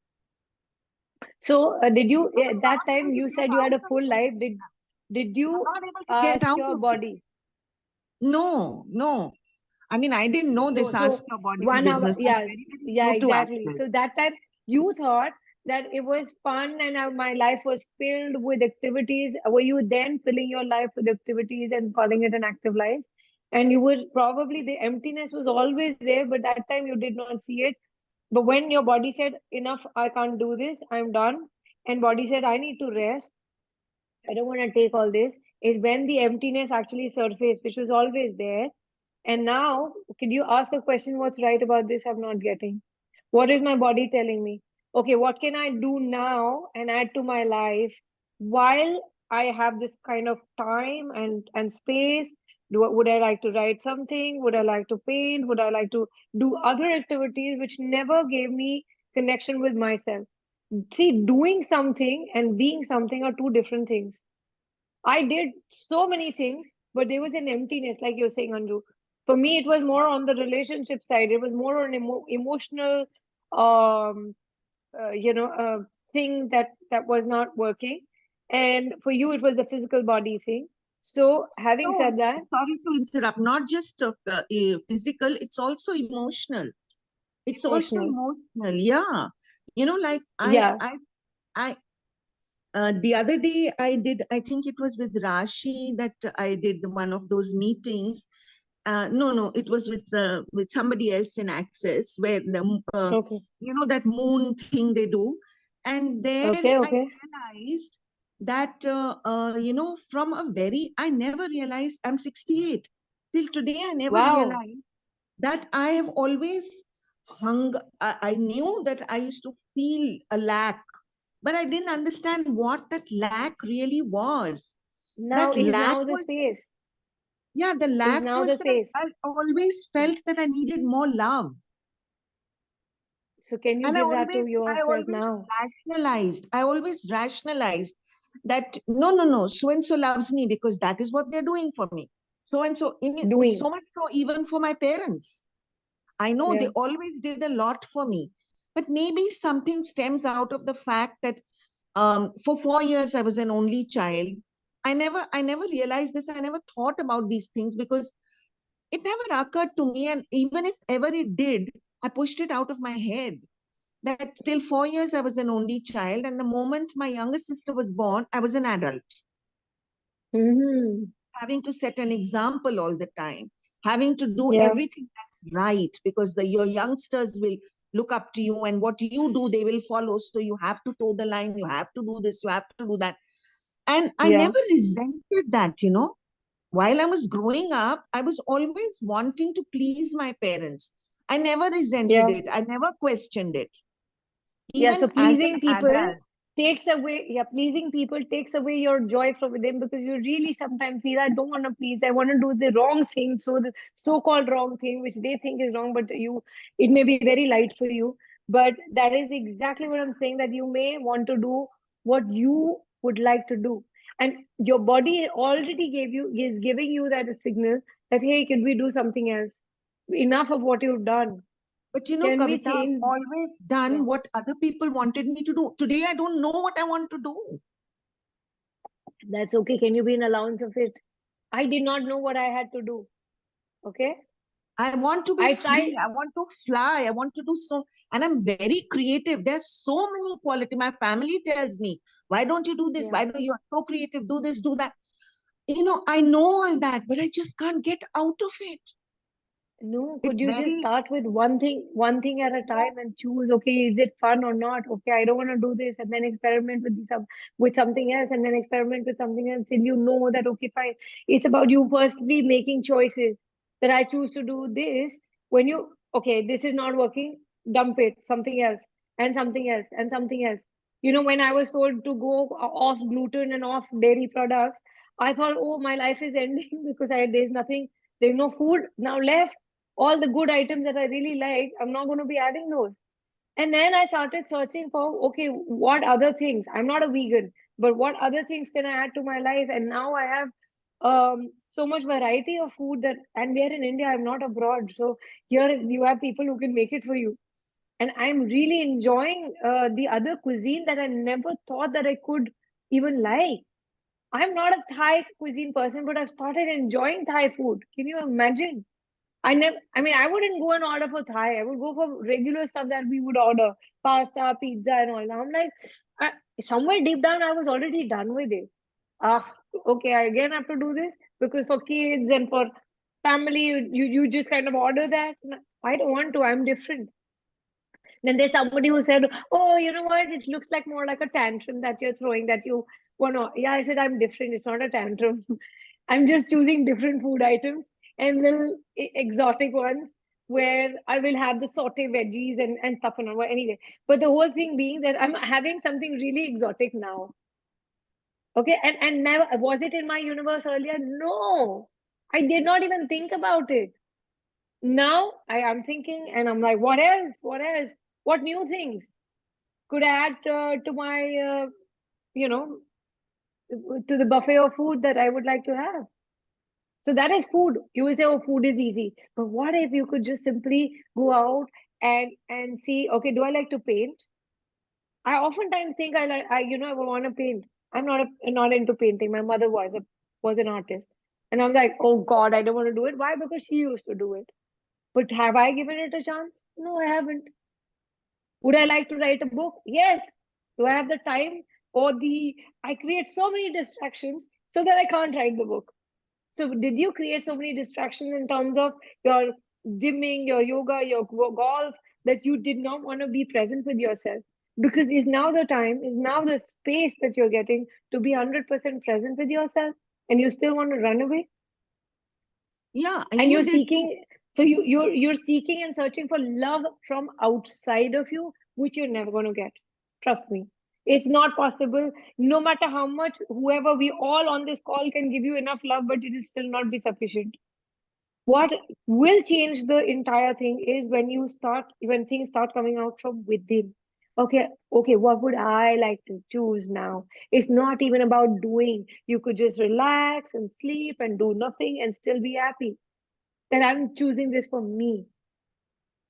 A: So did you, at that time you said you had a full life? Did
G: I'm
A: you
G: not able to get
A: ask
G: out
A: your
G: of it.
A: body?
G: No. I mean, I didn't know
A: So,
G: this Ask Your Body
A: 1 hour,
G: business. I'm
A: yeah,
G: very, very
A: yeah,
G: new to
A: exactly.
G: Access.
A: So that time you thought that it was fun and my life was filled with activities. Were you then filling your life with activities and calling it an active life? And you were probably, the emptiness was always there, but that time you did not see it. But when your body said, enough, I can't do this, I'm done, and body said, I need to rest, I don't want to take all this, is when the emptiness actually surfaced, which was always there. And now, can you ask a question? What's right about this? I'm not getting. What is my body telling me? Okay, what can I do now and add to my life while I have this kind of time and space? Would I like to write something? Would I like to paint? Would I like to do other activities which never gave me connection with myself? See, doing something and being something are two different things. I did so many things, but there was an emptiness, like you're saying, Anju. For me, it was more on the relationship side. It was more on emotional, um, thing that was not working. And for you, it was the physical body thing. So, having
G: No,
A: said that,
G: sorry to interrupt. Not just physical, it's also emotional. It's also
A: emotional,
G: emotional. Yeah. You know, like
A: yeah,
G: I, the other day I did, I think it was with Rashi that I did one of those meetings. No, it was with somebody else in Access where
A: okay,
G: that moon thing they do, and there
A: okay,
G: I
A: okay,
G: realized that from a very, I never realized I'm 68 till today. I never
A: wow.
G: realized that I have always hung. I knew that I used to feel a lack, but I didn't understand what that lack really was.
A: Now
G: That
A: is
G: lack
A: now the
G: was,
A: space,
G: yeah, the
A: is
G: lack
A: now
G: was
A: the
G: that
A: space.
G: I always felt that I needed more love.
A: So, can you
G: And
A: give that to
G: I
A: yourself
G: always
A: now?
G: rationalized that no, so and so loves me because that is what they're doing for me. So and so,
A: Doing,
G: so much so even for my parents. I know they
A: yeah,
G: always did a lot for me, but maybe something stems out of the fact that for 4 years I was an only child. I never realized this. I never thought about these things because it never occurred to me. And even if ever it did, I pushed it out of my head. That till 4 years I was an only child, and the moment my younger sister was born, I was an adult,
A: mm-hmm.
G: having to set an example all the time, having to do
A: Yeah,
G: everything that's right because your youngsters will look up to you, and what you do, they will follow. So you have to toe the line, you have to do this, you have to do that. And I
A: yeah,
G: never resented that. While I was growing up, I was always wanting to please my parents. I never resented
A: yeah.
G: it, I never questioned it.
A: Yeah, so
G: Even as an
A: pleasing people
G: adult,
A: takes away, yeah, pleasing people takes away your joy from them because you really sometimes feel, I don't want to please, I want to do the wrong thing, so the so-called wrong thing, which they think is wrong, but it may be very light for you. But that is exactly what I'm saying, that you may want to do what you would like to do. And your body already is giving you that signal that, hey, can we do something else? Enough of what you've done.
G: but
A: Can we
G: Kavita, I've
A: change?
G: always
A: Yeah.
G: done what other people wanted me to do. Today, I don't know what I want to do.
A: That's okay. Can you be an allowance of it? I did not know what I had to do. Okay.
G: I want to be
A: I
G: free.
A: tried.
G: I want to fly. I want to do so. And I'm very creative. There's so many quality. My family tells me, why don't you do this?
A: Yeah.
G: Why do you are so creative? Do this, do that. I know all that, but I just can't get out of it.
A: No,
G: It's
A: could you just
G: very,
A: start with one thing at a time and choose, okay, is it fun or not? Okay, I don't want to do this, and then experiment with something else, and then experiment with something else till you know that, okay, fine. It's about you firstly making choices, that I choose to do this. When you, okay, this is not working, dump it, something else, and something else, and something else. When I was told to go off gluten and off dairy products, I thought, oh, my life is ending because there's no food now left. All the good items that I really like, I'm not going to be adding those. And then I started searching for, okay, what other things? I'm not a vegan, but what other things can I add to my life? And now I have so much variety of food and we are in India, I'm not abroad. So here you have people who can make it for you. And I'm really enjoying the other cuisine that I never thought that I could even like. I'm not a Thai cuisine person, but I've started enjoying Thai food. Can you imagine? I never, I mean, I wouldn't go and order for Thai. I would go for regular stuff that we would order, pasta, pizza, and all. Now I'm like, I, somewhere deep down, I was already done with it. Ah, okay, I again have to do this because for kids and for family, you just kind of order that. I don't want to. I'm different. Then there's somebody who said, "Oh, you know what? It looks like more like a tantrum that you're throwing. That you want to." Yeah, I said I'm different. It's not a tantrum. I'm just choosing different food items and little exotic ones where I will have the saute veggies and stuff and all. Anyway, but the whole thing being that I'm having something really exotic now. Okay, and never was it in my universe earlier? No, I did not even think about it. Now I am thinking, and I'm like, what else? What else? What new things could I add to my, you know, to the buffet of food that I would like to have? So that is food. You will say, oh, food is easy. But what if you could just simply go out and see, okay, do I like to paint? I oftentimes think I want to paint. I'm not into painting. My mother was an artist. And I'm like, oh God, I don't want to do it. Why? Because she used to do it. But have I given it a chance? No, I haven't. Would I like to write a book? Yes. Do I have the time or I create so many distractions so that I can't write the book. So did you create so many distractions in terms of your gymming, your yoga, your golf, that you did not want to be present with yourself? Because is now the time, is now the space that you're getting to be 100% present with yourself, and you still want to run away?
G: Yeah,
A: And you're
G: there
A: seeking, so you're seeking and searching for love from outside of you, which you're never going to get. Trust me, it's not possible. No matter how much whoever we all on this call can give you enough love, but it will still not be sufficient. What will change the entire thing is when things start coming out from within. Okay, what would I like to choose now? It's not even about doing. You could just relax and sleep and do nothing and still be happy. That I'm choosing this for me.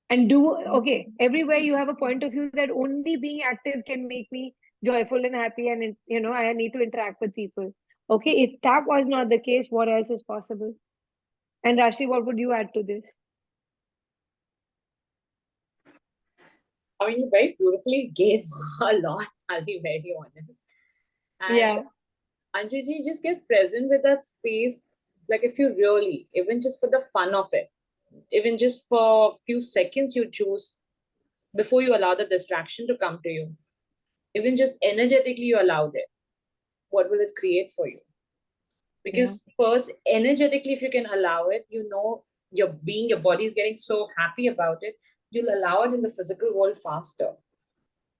A: And okay, everywhere you have a point of view that only being active can make me joyful and happy, and I need to interact with people. Okay, if that was not the case, what else is possible? And Rashi, what would you add to this?
B: I mean, you very beautifully gave a lot, I'll be very honest. And
A: Yeah.
B: Anjali, just get present with that space. Like if you really, even just for the fun of it, even just for a few seconds, you choose before you allow the distraction to come to you. Even just energetically, you allowed it. What will it create for you? Because first, energetically, if you can allow it, your body is getting so happy about it, you'll allow it in the physical world faster.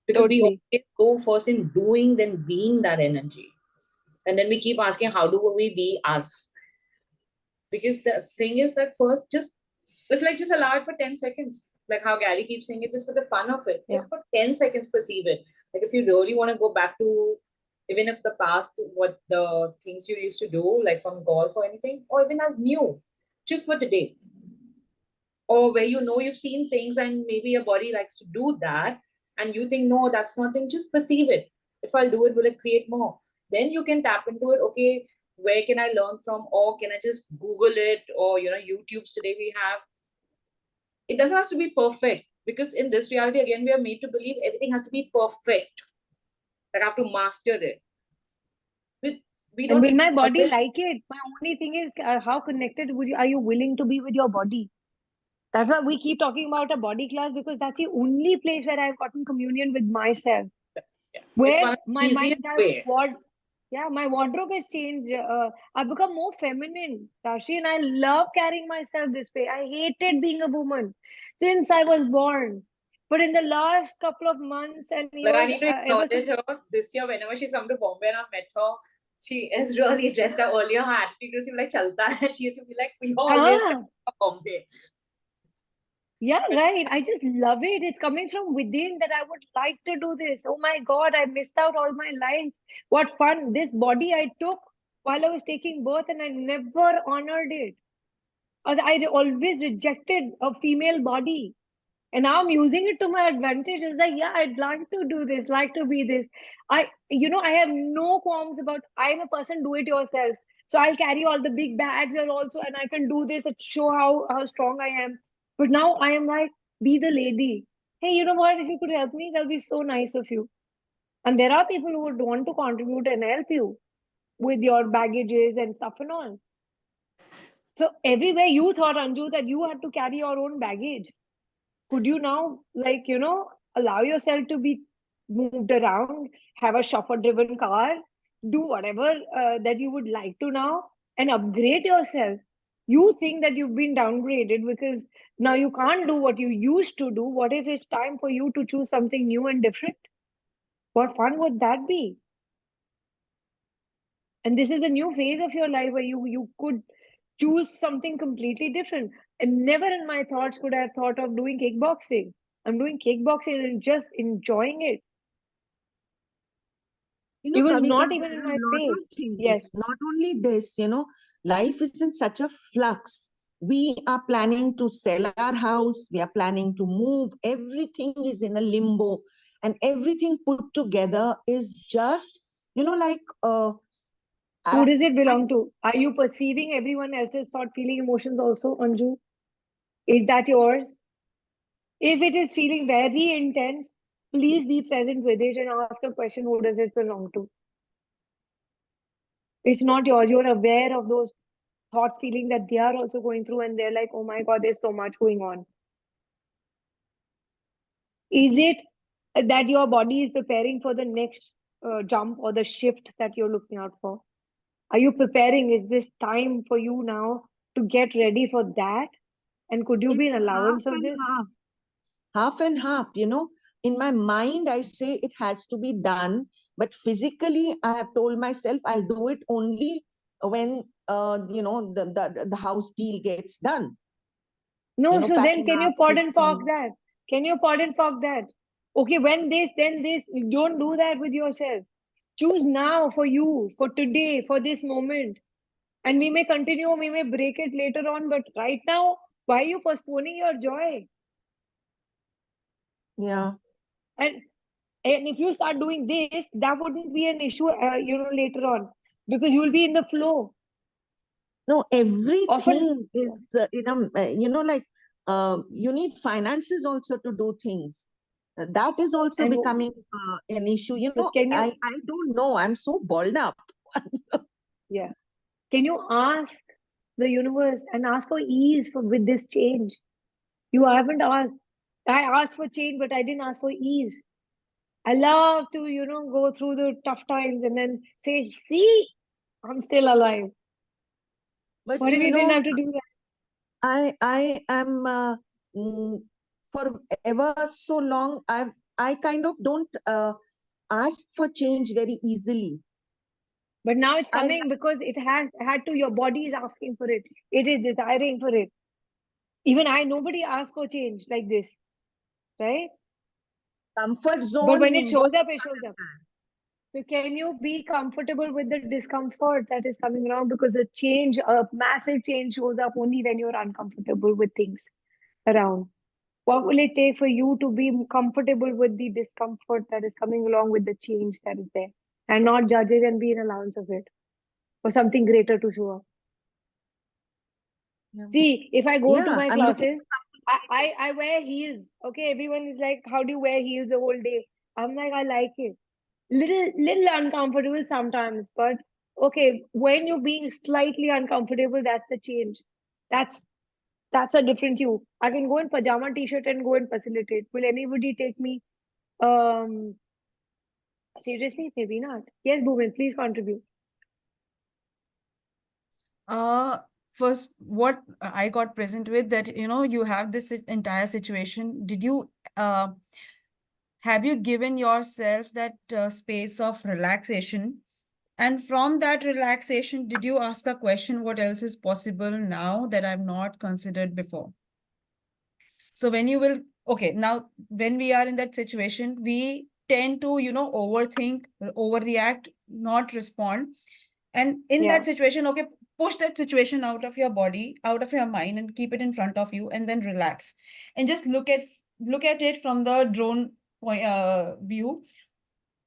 B: Because we always go first in doing, then being that energy. And then we keep asking, how do we be us? Because the thing is that first, it's like just allow it for 10 seconds. Like how Gary keeps saying it, just for the fun of it. Just for 10 seconds, perceive it. Like if you really want to go back to, even if the past, what the things you used to do, like from golf or anything, or even as new, just for today. Or where you've seen things and maybe your body likes to do that, and you think, no, that's nothing, just perceive it. If I'll do it, will it create more? Then you can tap into it. Okay, where can I learn from? Or can I just Google it? Or, YouTube's today we have. It doesn't have to be perfect, because in this reality, again, we are made to believe everything has to be perfect. That I have to master it. We
A: And
B: don't
A: will my body like it? My only thing is, how connected are you willing to be with your body? That's why we keep talking about a body class, because that's the only place where I've gotten communion with myself.
B: Yeah.
A: Where my entire my wardrobe has changed. I've become more feminine, Rashi, and I love carrying myself this way. I hated being a woman since I was born. But in the last couple of months and years,
B: I need to acknowledge her this year. Whenever she's come to Bombay and I've met her, she is really dressed up. Earlier, her attitude used to be like chalta, and she used to be like, "We always come to Bombay."
A: Yeah, right. I just love it. It's coming from within that I would like to do this. Oh my God, I missed out all my life. What fun. This body I took while I was taking birth, and I never honored it. I always rejected a female body. And now I'm using it to my advantage. It's like, yeah, I'd like to do this, like to be this. I have no qualms about, I'm a person, do it yourself. So I'll carry all the big bags and also, and I can do this and show how strong I am. But now I am like, be the lady. Hey, you know what? If you could help me, that'll be so nice of you. And there are people who would want to contribute and help you with your baggages and stuff and all. So everywhere you thought, Anju, that you had to carry your own baggage, could you now, like, allow yourself to be moved around, have a chauffeur-driven car, do whatever that you would like to now, and upgrade yourself? You think that you've been downgraded because now you can't do what you used to do. What if it's time for you to choose something new and different? What fun would that be? And this is a new phase of your life where you could choose something completely different. And never in my thoughts could I have thought of doing kickboxing. I'm doing kickboxing and just enjoying it. It was
G: Kavita,
A: not even
G: there
A: in
G: are
A: my
G: a lot of
A: space.
G: things.
A: Yes.
G: Not only this, life is in such a flux. We are planning to sell our house. We are planning to move. Everything is in a limbo. And everything put together is just, like,
A: Who
G: I,
A: does it belong to? Are you perceiving everyone else's thought, feeling, emotions also, Anju? Is that yours? If it is feeling very intense, please be present with it and ask a question, who does it belong to? It's not yours. You're aware of those thoughts, feeling that they are also going through, and they're like, oh my God, there's so much going on. Is it that your body is preparing for the next jump or the shift that you're looking out for? Are you preparing? Is this time for you now to get ready for that? And could you
G: it's
A: be an
G: half
A: allowance of
G: and
A: this?
G: half and half. In my mind I say it has to be done, but physically I have told myself I'll do it only when the house deal gets done.
A: No, so then
G: Packing
A: can you
G: up,
A: pod and fork
G: shifting.
A: that? Can you pod and fork that? Okay, when this, then this. Don't do that with yourself. Choose now for you, for today, for this moment. And we may continue, we may break it later on, but right now, why are you postponing your joy?
G: Yeah.
A: And if you start doing this, that wouldn't be an issue, later on, because you will be in the flow.
G: No,
A: Often,
G: everything is, like, you need finances also to do things. That is also
A: and
G: becoming an issue.
A: so can you,
G: I don't know. I'm so balled up.
A: yeah, can you ask the universe and ask for ease with this change? You haven't asked. I asked for change, but I didn't ask for ease. I love to, go through the tough times and then say, see, I'm still alive.
G: But
A: What if you didn't have to do that?
G: I am for ever so long. I kind of don't ask for change very easily.
A: But now it's
G: I
A: coming because it has had to, your body is asking for it. It is desiring for it. Even nobody asked for change like this, right?
G: comfort
A: But when
G: zone.
A: it shows up, it shows up. So can you be comfortable with the discomfort that is coming around? Because a massive change shows up only when you're uncomfortable with things around. What will it take for you to be comfortable with the discomfort that is coming along with the change that is there, and not judge it and be an allowance of it for something greater to show up?
G: Yeah.
A: See, if I go to
G: Yeah,
A: my
G: I'm looking.
A: classes, I wear heels. Okay, everyone is like, how do you wear heels the whole day? I'm like, I like it. Little uncomfortable sometimes, but okay, when you're being slightly uncomfortable, that's the change. That's a different hue. I can go in pajama t-shirt and go and facilitate. Will anybody take me seriously? Maybe not. Yes, Bhuvan, please contribute.
E: Uh, First, what I got present with that, you have this entire situation. Have you given yourself that space of relaxation? And from that relaxation, did you ask a question, what else is possible now that I've not considered before? So okay, now when we are in that situation, we tend to, overthink, overreact, not respond. And in
A: Yeah.
E: that situation, okay, push that situation out of your body, out of your mind, and keep it in front of you, and then relax. And just look at it from the drone view,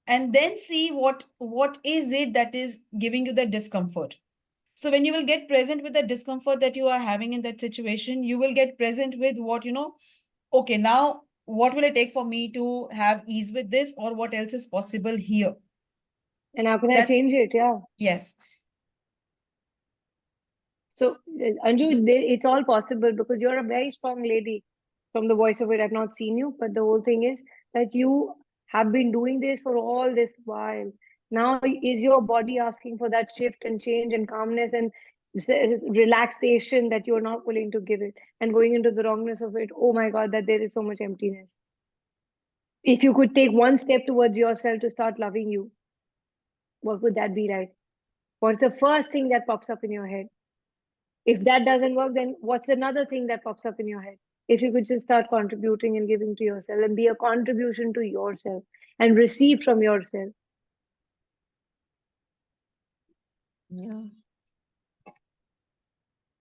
E: and then see what is it that is giving you the discomfort. So when you will get present with the discomfort that you are having in that situation, you will get present with what, okay, now what will it take for me to have ease with this, or what else is possible here?
A: And how can I
E: That's,
A: change it? Yeah.
E: yes.
A: So, Anju, it's all possible because you're a very strong lady. From the voice of it, I've not seen you, but the whole thing is that you have been doing this for all this while. Now, is your body asking for that shift and change and calmness and relaxation that you're not willing to give it, and going into the wrongness of it? Oh my God, that there is so much emptiness. If you could take one step towards yourself to start loving you, what would that be, right? What's the first thing that pops up in your head? If that doesn't work, then what's another thing that pops up in your head? If you could just start contributing and giving to yourself and be a contribution to yourself and receive from yourself.
G: Yeah.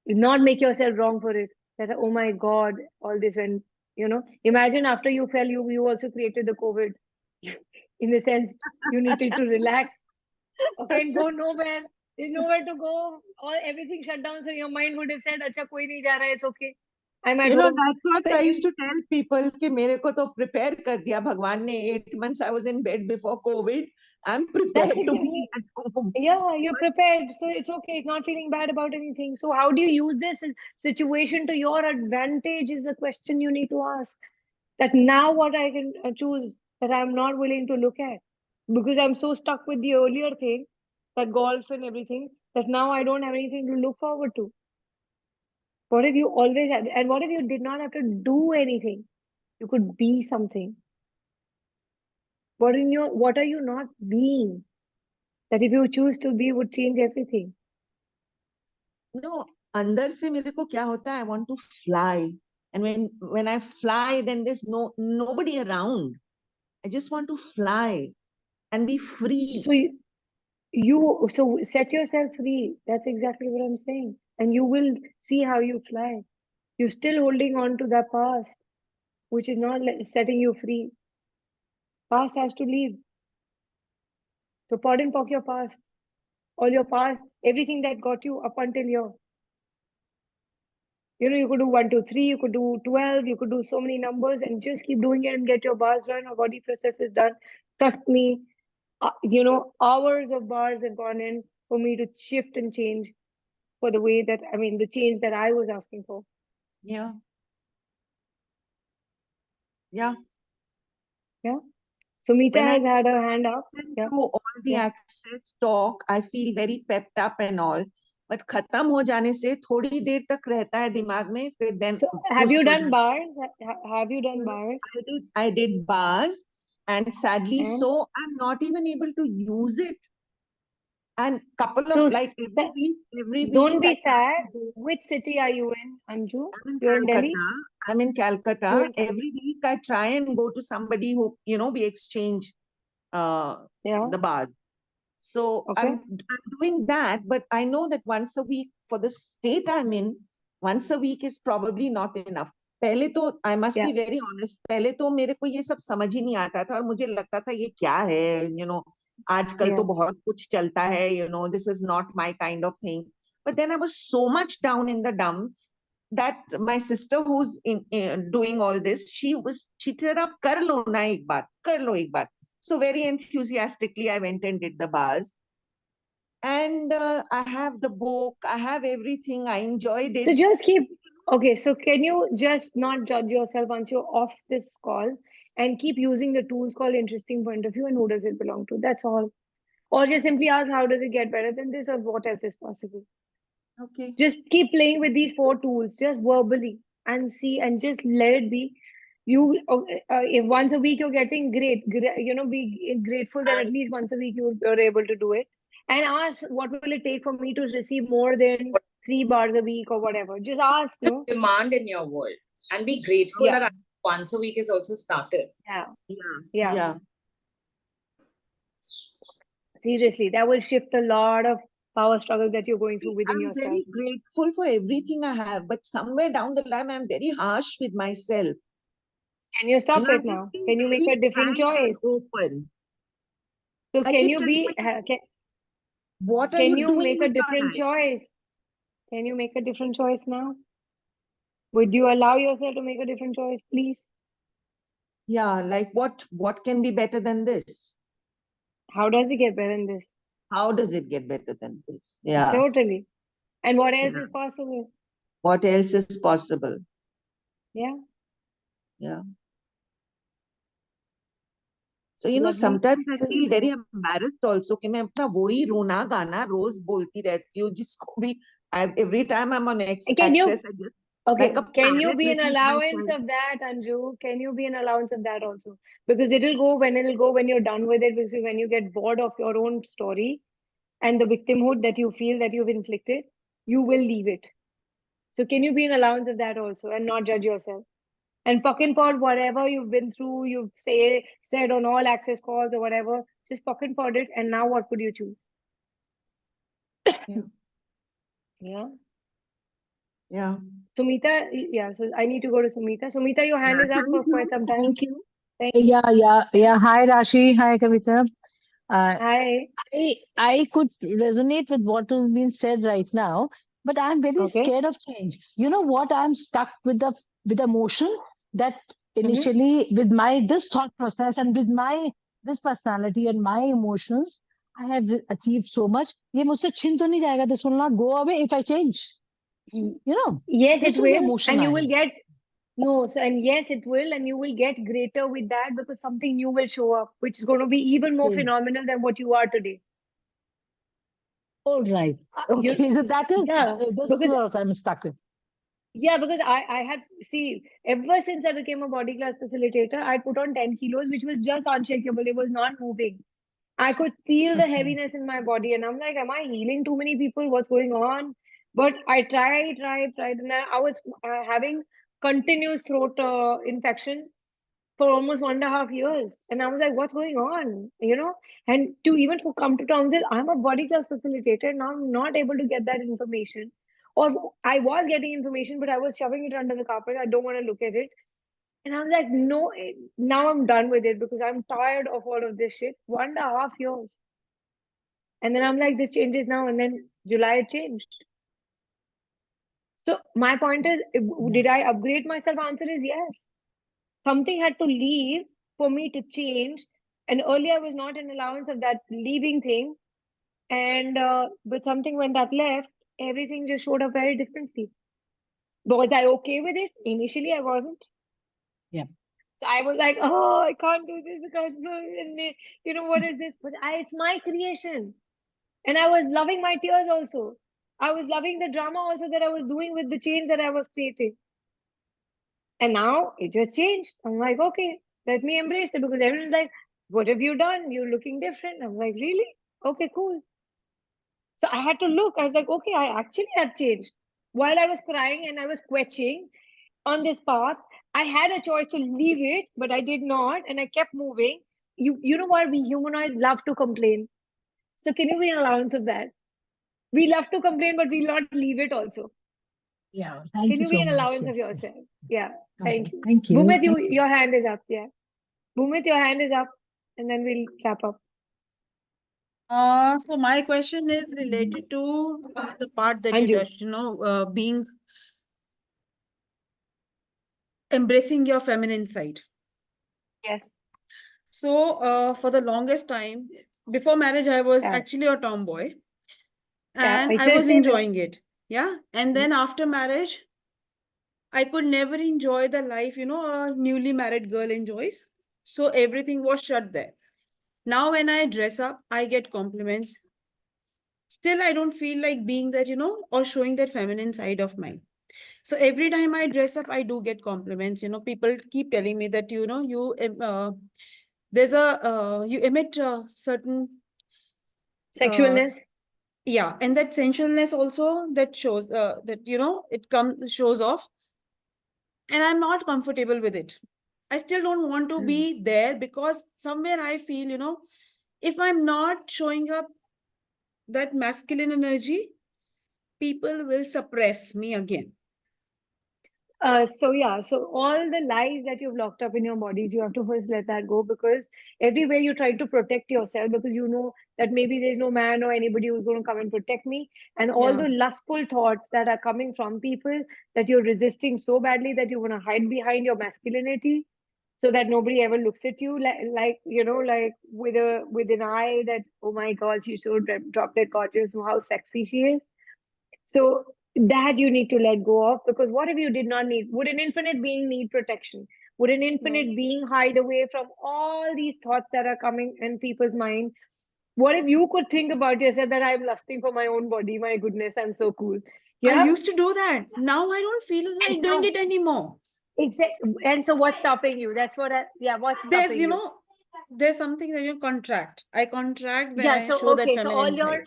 A: Not make yourself wrong for it. That, oh my God, all this when, imagine after you fell, you also created the COVID. In the sense, you needed to relax. Okay, and go nowhere. There's nowhere to go. All everything shut down. So your mind would have said, "Acha, koi nahi ja raha, it's okay. I'm at home."
G: That's what
A: So
G: I used to tell people कि मेरे को तो prepare कर दिया भगवान ने. 8 months I was in bed before COVID. I'm
A: that's
G: prepared to
A: exactly.
G: be at home.
A: Yeah, you're prepared. So it's okay. It's not feeling bad about anything. So how do you use this situation to your advantage is the question you need to ask. That now what I can choose that I'm not willing to look at because I'm so stuck with the earlier thing, that golf and everything, that now I don't have anything to look forward to. What if you always had, and what if you did not have to do anything? You could be something. What are you not being? That if you choose to be would change everything.
G: No, अंदर से मेरे को क्या होता है? I want to fly. And when I fly, then there's nobody around. I just want to fly and be free.
A: So so set yourself free. That's exactly what I'm saying. And you will see how you fly. You're still holding on to that past, which is not setting you free. Past has to leave. So pardon poke your past. All your past, everything that got you up until here. You could do 1, 2, 3, you could do 12, you could do so many numbers and just keep doing it and get your bars done or body processes done. Trust me, hours of bars have gone in for me to shift and change for the way that, the change that I was asking for.
G: Yeah. Yeah.
A: Yeah. Sumita
G: When I
A: has had her hand up. Yeah.
G: do all the
A: Yeah.
G: access talk, I feel very pepped up and all. But खत्म हो जाने से थोड़ी देर तक रहता है दिमाग में, फिर then
A: So have
G: फुस
A: you
G: हो
A: done
G: जाता
A: bars? Have you done
G: है.
A: bars?
G: I did bars, and sadly,
A: And
G: so I'm not even able to use it. And couple
A: so
G: of like every
A: don't
G: week
A: be
G: I try
A: sad.
G: to do.
A: Which city are you in, Anju?
G: I'm in
A: You're in Delhi?
G: Calcutta. I'm in Calcutta.
A: You're in
G: Every week I try and go to somebody who, we exchange
A: Yeah.
G: the bars. So
A: Okay.
G: I'm doing that, but I know that once a week for the state I'm in, once a week is probably not enough. पहले तो I must
A: Yeah.
G: be very honest, पहले तो मेरे को ये सब समझ ही नहीं आता था और मुझे लगता था ये क्या है, आजकल तो
A: Yeah.
G: बहुत कुछ चलता है, this is not my kind of thing. But then I was so much down in the dumps that my sister who's doing all this, she said, "अब कर लो ना एक बार, कर लो एक बार." So very enthusiastically, I went and did the bars. And I have the book, I have everything. I enjoyed
A: So
G: it.
A: just keep, okay, so can you just not judge yourself once you're off this call and keep using the tools called interesting point of view and who does it belong to? That's all. Or just simply ask how does it get better than this or what else is possible.
G: Okay.
A: Just keep playing with these 4 tools, just verbally and see and just let it be. If once a week you're getting be grateful that at
B: And
A: least once a week you're able to do it. And ask what will it take for me to receive more than 3 bars a week or whatever. Just ask, no?
B: demand in your world, and be grateful
A: Yeah.
B: that once a week is also started.
A: Yeah.
G: Yeah.
A: Yeah.
G: Yeah.
A: Seriously, that will shift a lot of power struggle that you're going through within
G: I'm
A: yourself.
G: very grateful for everything I have, but somewhere down the line, I'm very harsh with myself.
A: Can you stop
G: I
A: it now? Can you make a different
G: frank and
A: choice?
G: open.
A: So
G: I
A: can
G: keep
A: you
G: telling
A: be,
G: myself, What are
A: Can
G: you
A: you
G: doing
A: make a
G: with your
A: different
G: life?
A: choice? Can you make a different choice now? Would you allow yourself to make a different choice, please?
G: Yeah, like what can be better than this?
A: How does it get better than this?
G: How does it get better than this? Yeah,
A: Totally. And what else
G: yeah.
A: is possible?
G: What else is possible?
A: Yeah,
G: Yeah. So, you know,
A: lovely.
G: sometimes I
A: So,
G: feel very embarrassed also कि मैं अपना वही रोना गाना रोज बोलती रहती हूँ जिसको भी every time I'm on
A: can you,
G: access I just like
A: okay,
G: a
A: can you
G: parrot
A: be an
G: repeat
A: allowance
G: myself.
A: of that, Anju? Can you be an allowance of that also? Because it'll go when you're done with it, because when you get bored of your own story and the victimhood that you feel that you've inflicted, you will leave it. So can you be an allowance of that also and not judge yourself? And fucking pod whatever you've been through, said on all access calls or whatever, just fucking pod it. And now what would you choose?
G: Yeah.
A: Yeah.
G: Yeah.
A: Sumita, yeah, so I need to go to Sumita. Sumita, your hand
G: Yeah.
A: is up for
G: Thank
A: quite
G: you.
A: some time.
G: Thank you.
A: Thank
H: Yeah. Hi, Rashi. Hi, Kavita.
A: Hi.
H: I could resonate with what has been said right now, but I'm very
A: Okay.
H: scared of change. You know what? I'm stuck with the emotion that
A: Mm-hmm.
H: initially with my this thought process and with my this personality and my emotions, I have achieved so much. ये मुझसे छिन तो नहीं जाएगा. This will not go away if I change. You know,
A: Yes, it
H: this is the
A: will.
H: emotion
A: And you
H: I
A: will
H: have.
A: get, no, so, and yes, it will. And you will get greater with that because something new will show up, which is going to be even more
H: Okay.
A: phenomenal than what you are today.
H: All right.
A: You,
H: Okay. So that is
A: yeah,
H: this is
A: because
H: what I'm stuck with.
A: yeah, because I had, see, ever since I became a body class facilitator, I put on 10 kilos, which was just unshakable. It was not moving. I could feel the
H: Okay.
A: heaviness in my body, and I'm like, am I healing too many people? What's going on? But I tried, and I was having continuous throat infection for almost 1.5 years. And I was like, what's going on? You know? And to even to come to terms with, I'm a body class facilitator. Now I'm not able to get that information. Or I was getting information, but I was shoving it under the carpet. I don't want to look at it. And I was like, no, now I'm done with it because I'm tired of all of this shit. 1.5 years. And then I'm like, this changes now. And then July it changed. So my point is, did I upgrade myself? Answer is yes. Something had to leave for me to change. And earlier I was not an allowance of that leaving thing. And but something when that left, everything just showed up very differently. Was I okay with it? Initially, I wasn't.
H: Yeah.
A: So I was like, oh, I can't do this because you know what is this? But it's my creation, and I was loving my tears also. I was loving the drama also that I was doing with the change that I was creating. And now it just changed. I'm like, okay, let me embrace it because everyone's like, what have you done? You're looking different. I'm like, really? Okay, cool. So I had to look. I was like, okay, I actually have changed. While I was crying and I was quetching on this path, I had a choice to leave it, but I did not, and I kept moving. You know what? We humanoids love to complain. So can you be an allowance of that? We love to complain, but we not leave it also.
H: Yeah.
A: Can
H: Thank you
A: you be
H: so
A: an
H: much.
A: allowance of yourself? Yeah.
H: Okay.
A: Thank you.
H: Thank you.
A: Bhumit, your hand is up. Yeah. Bhumit, your hand is up, and then we'll wrap up.
C: So my question is related to the part that you
A: Anju.
C: touched, being embracing your feminine side.
A: Yes.
C: So for the longest time, before marriage, I was
A: Yeah.
C: actually a tomboy
A: Yeah.
C: and
A: It's
C: I
A: the
C: was
A: same here.
C: enjoying it. Yeah. And then after marriage, I could never enjoy the life, a newly married girl enjoys. So everything was shut there. Now, when I dress up, I get compliments. Still, I don't feel like being that, or showing that feminine side of mine. So every time I dress up, I do get compliments. People keep telling me that, there's you emit certain,
A: Sexualness.
C: yeah, and that sensualness also that shows that, it shows off. And I'm not comfortable with it. I still don't want to be there because somewhere I feel, if I'm not showing up that masculine energy, people will suppress me again.
A: So all the lies that you've locked up in your bodies, you have to first let that go, because everywhere you're trying to protect yourself because you know that maybe there's no man or anybody who's going to come and protect me. And all
E: Yeah.
A: the lustful thoughts that are coming from people that you're resisting so badly that you want to hide behind your masculinity so that nobody ever looks at you like like with an eye that, oh my God, she's so drop dead gorgeous, how sexy she is. So that you need to let go of, because what if you did not need? Would an infinite being need protection? Would an infinite being hide away from all these thoughts that are coming in people's mind? What if you could think about yourself that I'm lusting for my own body? My goodness, I'm so cool.
E: I
A: Yeah.
E: used to do that. Now I don't feel
A: And
E: like doing
A: so,
E: it anymore.
A: and so what's stopping you? That's what what's
E: There's,
A: stopping you?
E: there's something that you contract. I contract when
A: Yeah,
E: I
A: so
E: show that
A: okay, so
E: feminine side.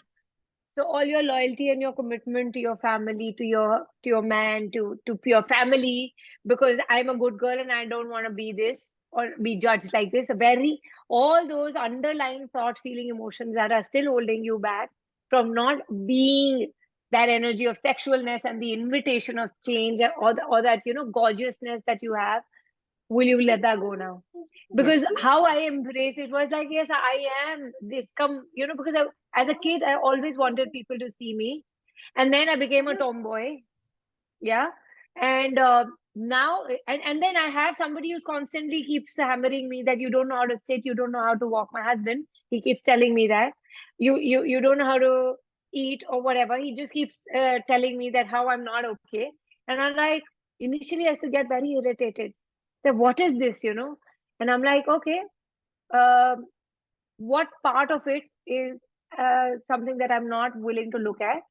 A: all your loyalty and your commitment to your family, to your man, to your family, because I'm a good girl and I don't want to be this or be judged like this. All those underlying thoughts, feeling, emotions that are still holding you back from not being that energy of sexualness and the invitation of change, or that gorgeousness that you have. Will you let that go now?
E: Yes,
A: Because how I embrace it was like, yes, I am this because as a kid, I always wanted people to see me. And then I became a tomboy. Yeah. And now, and then I have somebody who's constantly keeps hammering me that you don't know how to sit, you don't know how to walk. My husband, he keeps telling me that you don't know how to eat or whatever. He just keeps telling me that how I'm not okay. And I'm like, initially I used to get very irritated. That what is this, And I'm like, okay, um, what part of it is something that I'm not willing to look at,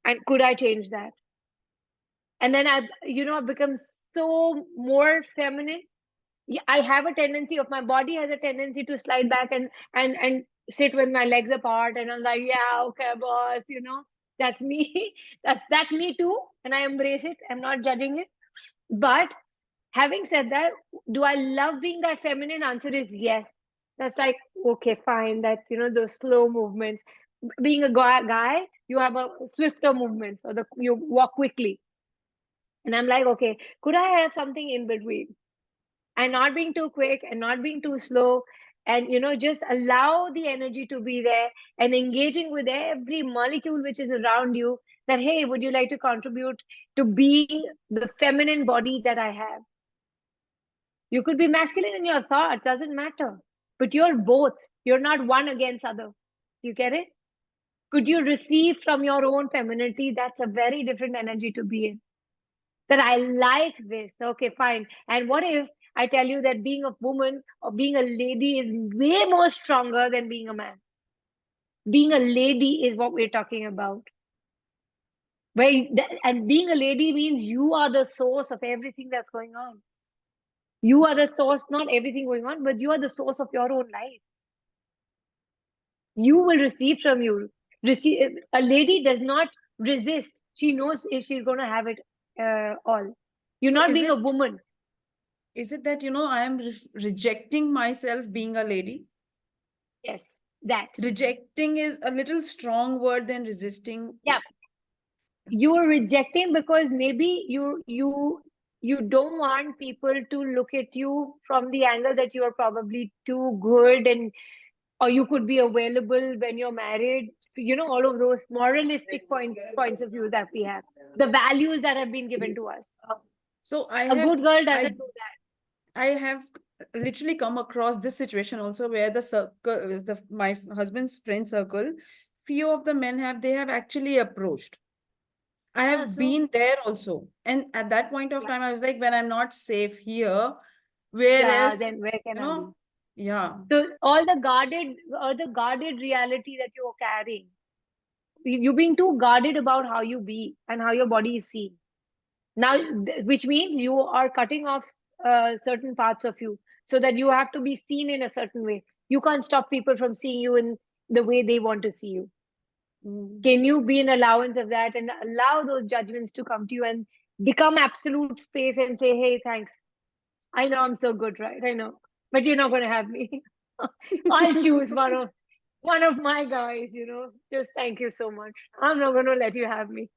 A: and could I change that? And then I've become so more feminine. Yeah, I have a tendency of my body has a tendency to slide back and sit with my legs apart, and I'm like, yeah, okay, boss, that's me. That's me too, and I embrace it. I'm not judging it. But having said that, do I love being that feminine? Answer is yes. That's like, okay, fine. That those slow movements. Being a guy, you have a swifter movements, or you walk quickly. And I'm like, okay, could I have something in between? And not being too quick and not being too slow, and just allow the energy to be there and engaging with every molecule which is around you, that hey, would you like to contribute to being the feminine body that I have? You could be masculine in your thoughts, doesn't matter, but you're both. You're not one against other. You get it? Could you receive from your own femininity? That's a very different energy to be in. That I like this. Okay, fine. And what if I tell you that being a woman or being a lady is way more stronger than being a man? Being a lady is what we're talking about. And being a lady means you are the source of everything that's going on. You are the source, not everything going on, but you are the source of your own life. You will receive from you. A lady does not resist. She knows if she's going to have it all. You're
E: So
A: not being a woman.
E: is it that, I am rejecting myself being a lady?
A: Yes, that.
E: Rejecting is a little strong word than resisting.
A: Yeah. You're rejecting because maybe you don't want people to look at you from the angle that you are probably too good, and or you could be available when you're married. All of those moralistic points of view that we have, the values that have been given to us.
E: So
A: A good girl doesn't do that.
E: I have literally come across this situation also, where the circle, my husband's friend circle, few of the men they have actually approached. I
A: Yeah,
E: have
A: so
E: been there also. And at that point of time, I was like, when I'm not safe here, where
A: yeah,
E: else,
A: then where can I be?
E: yeah.
A: So all the guarded reality that you're carrying, you're being too guarded about how you be and how your body is seen. Now, which means you are cutting off certain parts of you, so that you have to be seen in a certain way. You can't stop people from seeing you in the way they want to see you. Can you be an allowance of that and allow those judgments to come to you and become absolute space and say, hey, thanks. I know I'm so good, right? I know, but you're not going to have me. I'll choose one of my guys, just thank you so much. I'm not going to let you have me.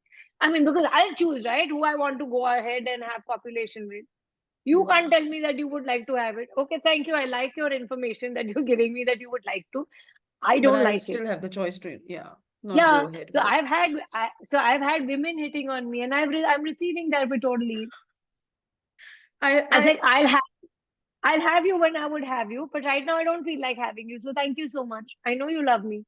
A: I mean, because I'll choose, right, who I want to go ahead and have copulation with. You can't tell me that you would like to have it. Okay, thank you. I like your information that you're giving me that you would like to. I
E: But
A: don't
E: I
A: like it.
E: still have the choice to, not
A: Yeah.
E: go ahead
A: So
E: with it.
A: I've had women hitting on me, and I'm receiving that with total ease. I was like, I'll have you when I would have you, but right now I don't feel like having you. So thank you so much. I know you love me.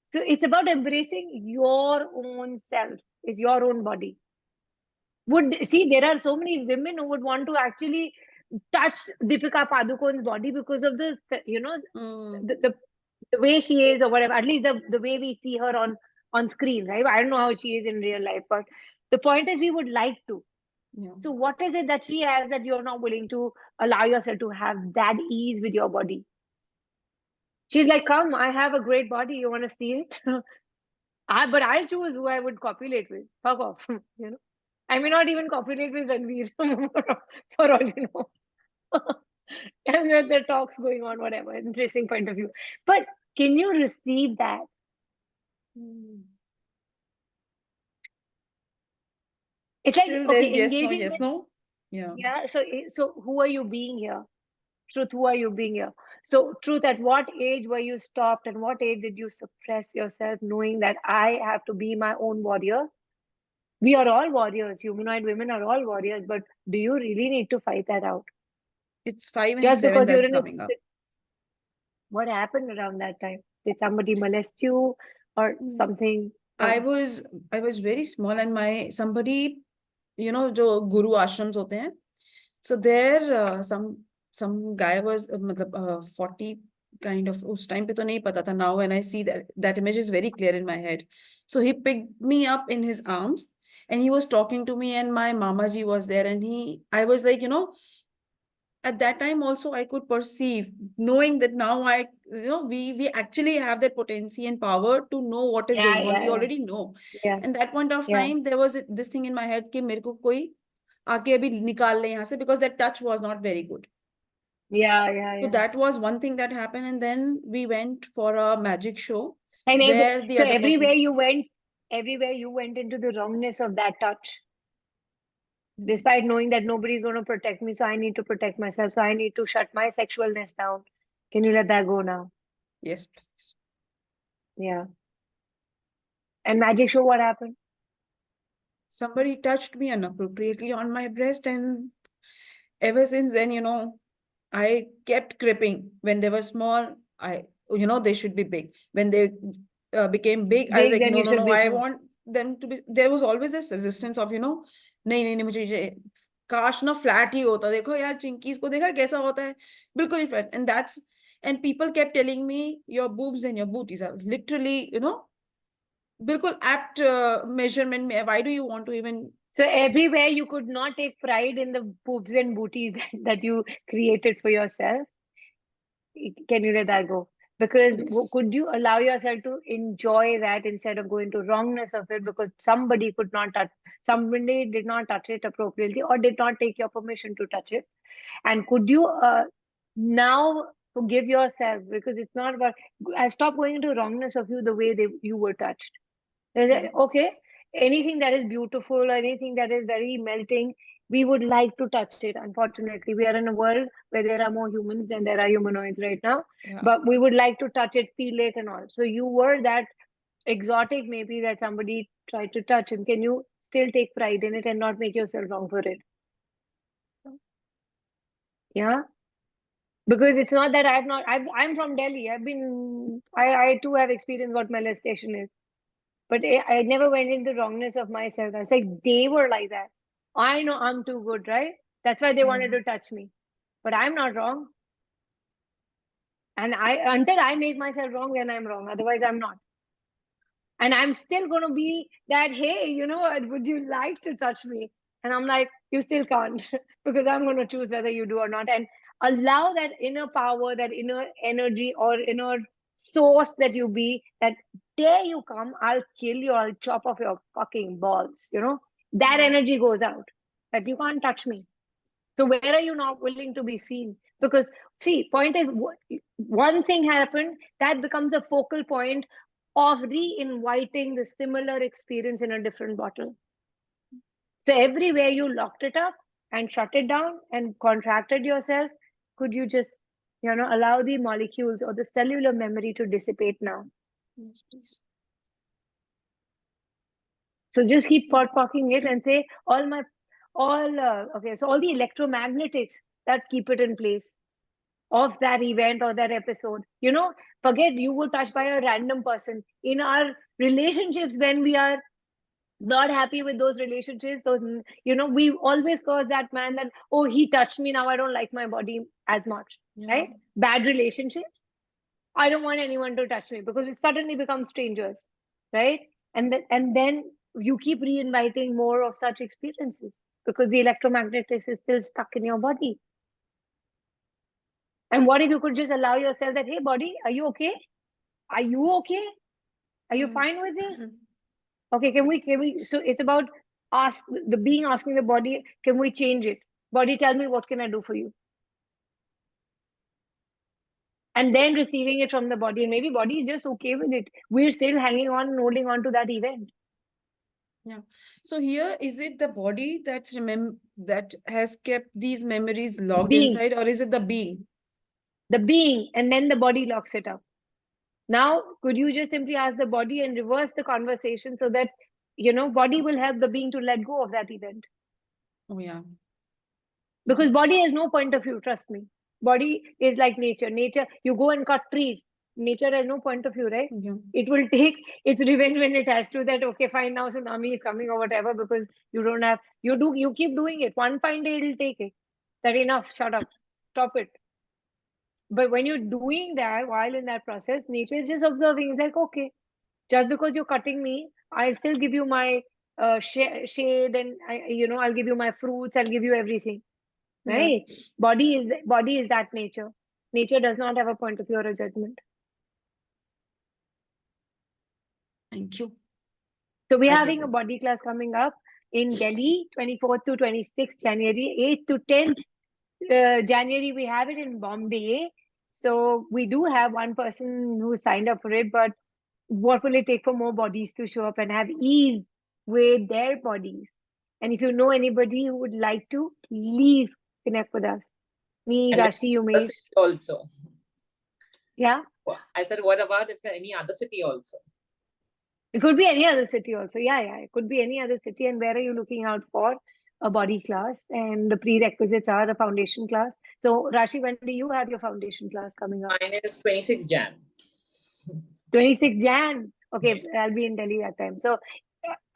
A: So it's about embracing your own self, it's your own body. There are so many women who would want to actually touch Deepika Padukone's body because of the the way she is, or whatever. At least the way we see her on screen, right? I don't know how she is in real life, but the point is we would like to. So what is it that she has that you're not willing to allow yourself to have that ease with your body? She's like, come, I have a great body. You want to see it? But I'll choose who I would copulate with. Fuck off. I may not even copulate with Ranveer for all you know. And there are talks going on, whatever, interesting point of view. But can you receive that? It's like,
E: Still there's
A: okay,
E: yes, no,
A: engaging
E: yes,
A: with,
E: no. Yeah.
A: yeah. So who are you being here? Truth, who are you being here? So, truth, at what age were you stopped, and what age did you suppress yourself, knowing that I have to be my own warrior? We are all warriors. Humanoid women are all warriors, but do you really need to fight that out?
E: It's 5 and
A: Just
E: 7
A: because you're
E: that's
A: in a.
E: coming up.
A: What happened around that time? Did somebody molest you or something?
E: I was very small, and my somebody, जो guru ashrams होते हैं. So there some guy was 40 kind of, उस time पे तो नहीं पता था. Now when I see that image is very clear in my head. So he picked me up in his arms and he was talking to me, and my mama ji was there, and I was like, at that time also I could perceive, knowing that now we actually have that potency and power to know what is
A: Yeah,
E: going on. We
A: yeah,
E: already know.
A: yeah,
E: And that point of
A: yeah,
E: time there was this thing in my head कि मेरे को कोई आके अभी निकाल ले यहाँ से, because that touch was not very good.
A: yeah, yeah,
E: So
A: yeah.
E: that was one thing that happened, and then we went for a magic show
A: And
E: where the
A: so
E: other person.
A: everywhere you went into the wrongness of that touch, despite knowing that nobody's going to protect me, so I need to protect myself, so I need to shut my sexualness down. Can you let that go now?
E: Yes, please.
A: Yeah. And magic show, what happened?
E: Somebody touched me inappropriately on my breast, and ever since then, I kept cripping. When they were small, they should be big. When they became big, I was
A: Big,
E: like,
A: then
E: no,
A: you
E: no,
A: should
E: no,
A: be
E: I
A: small.
E: want them to be. There was always this resistance of, नहीं मुझे काश ना flat ही होता. देखो यार, चिंकीज को देखा कैसा होता है, बिल्कुल ही flat. And people kept telling me, your boobs and your booties are literally, बिल्कुल apt measurement में. Why do you want to even?
A: So everywhere you could not take pride in the boobs and booties that you created for yourself. Can you let that go? Because
E: Yes.
A: could you allow yourself to enjoy that instead of going to wrongness of it because somebody did not touch it appropriately or did not take your permission to touch it? And could you now forgive yourself, because it's not about, I stop going into wrongness of you the way you were touched. Okay, anything that is beautiful, anything that is very melting, we would like to touch it. Unfortunately, we are in a world where there are more humans than there are humanoids right now.
E: Yeah.
A: But we would like to touch it, feel it, and all. So you were that exotic, maybe, that somebody tried to touch, and can you still take pride in it and not make yourself wrong for it? Yeah. Because it's not that I'm from Delhi. I too have experienced what molestation is. But I never went into the wrongness of myself. I was like, they were like that. I know I'm too good, right? That's why they wanted to touch me. But I'm not wrong. And until I make myself wrong, then I'm wrong. Otherwise, I'm not. And I'm still going to be that, hey, you know what? Would you like to touch me? And I'm like, you still can't, because I'm going to choose whether you do or not. And allow that inner power, that inner energy or inner source that you be, that dare you come, I'll kill you, I'll chop off your fucking balls. That energy goes out, that you can't touch me. So where are you not willing to be seen? Because see, point is, one thing happened, that becomes a focal point of re-inviting the similar experience in a different bottle. So everywhere you locked it up and shut it down and contracted yourself, could you just, allow the molecules or the cellular memory to dissipate now?
E: Yes, please.
A: So just keep poking it and say, so all the electromagnetics that keep it in place of that event or that episode. Forget you were touched by a random person. In our relationships, when we are not happy with those relationships, we always cause that man that, oh, he touched me, now I don't like my body as much.
E: Yeah.
A: Right? Bad relationships, I don't want anyone to touch me, because we suddenly become strangers, right? And then you keep reinviting more of such experiences because the electromagnetism is still stuck in your body. And what if you could just allow yourself that, hey, body, are you okay? Are you okay? Are you fine with this? Okay, can we, so it's about asking the body, can we change it? Body, tell me, what can I do for you? And then receiving it from the body, and maybe body is just okay with it. We're still hanging on and holding on to that event.
E: Yeah. So here, is it the body that has kept these memories locked
A: Being.
E: inside, or is it the being?
A: The being, and then the body locks it up. Now, could you just simply ask the body and reverse the conversation so that, body will help the being to let go of that event?
E: Oh, yeah.
A: Because body has no point of view, trust me. Body is like nature. Nature, you go and cut trees. Nature has no point of view, right?
E: Yeah.
A: It will take its revenge when it has to, that, okay, fine, now tsunami is coming or whatever, because you keep doing it. One fine day it'll take it. That enough, shut up, stop it. But when you're doing that, while in that process, nature is just observing. It's like, okay, just because you're cutting me, I'll still give you my shade, and I'll give you my fruits, I'll give you everything. Right?
E: Yeah.
A: Body is that nature. Nature does not have a point of view or a judgment.
E: Thank you.
A: So we're
E: I get
A: having a
E: it.
A: body class coming up in Delhi, 24th to 26th January, 8th to 10th January. We have it in Bombay. So we do have one person who signed up for it, but what will it take for more bodies to show up and have ease with their bodies? And if you know anybody who would like to, please connect with us. Me,
B: And
A: Raashi,
B: other
A: Umesh.
B: city also.
A: Yeah.
B: I said, what about if any other city also?
A: It could be any other city also. Yeah. It could be any other city. And where are you looking out for a body class? And the prerequisites are a foundation class. So, Raashi, when do you have your foundation class coming up?
B: Mine is 26 Jan.
A: 26 Jan. Okay, I'll be in Delhi that time. So,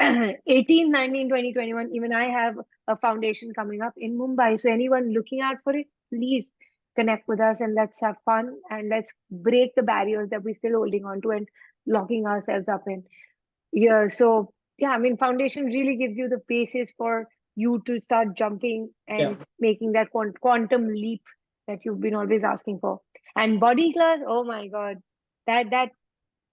A: 18, 19, 20, 21, even I have a foundation coming up in Mumbai. So, anyone looking out for it, please connect with us and let's have fun and let's break the barriers that we're still holding on to and locking ourselves up in. Yeah, so yeah, I mean, foundation really gives you the basis for you to start jumping and making that quantum leap that you've been always asking for. And body class, oh my God, that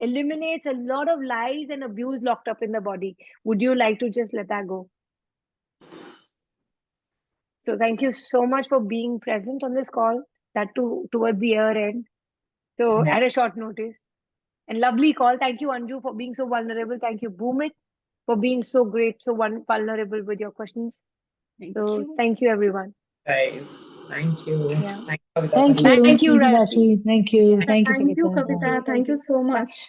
A: eliminates a lot of lies and abuse locked up in the body. Would you like to just let that go? So thank you so much for being present on this call, that too towards the year end. So at a short notice. And lovely call. Thank you, Anju, for being so vulnerable. Thank you, Bhumit, for being so great, so vulnerable with your questions. Thank you, everyone.
B: Guys, thank you.
A: Yeah.
B: Thank you, Kavita.
H: Thank you.
A: Thank you, Rashi.
H: Thank you.
A: Yeah.
H: Thank you,
I: Thank you,
H: Kavita.
I: Kavita. Thank you so much.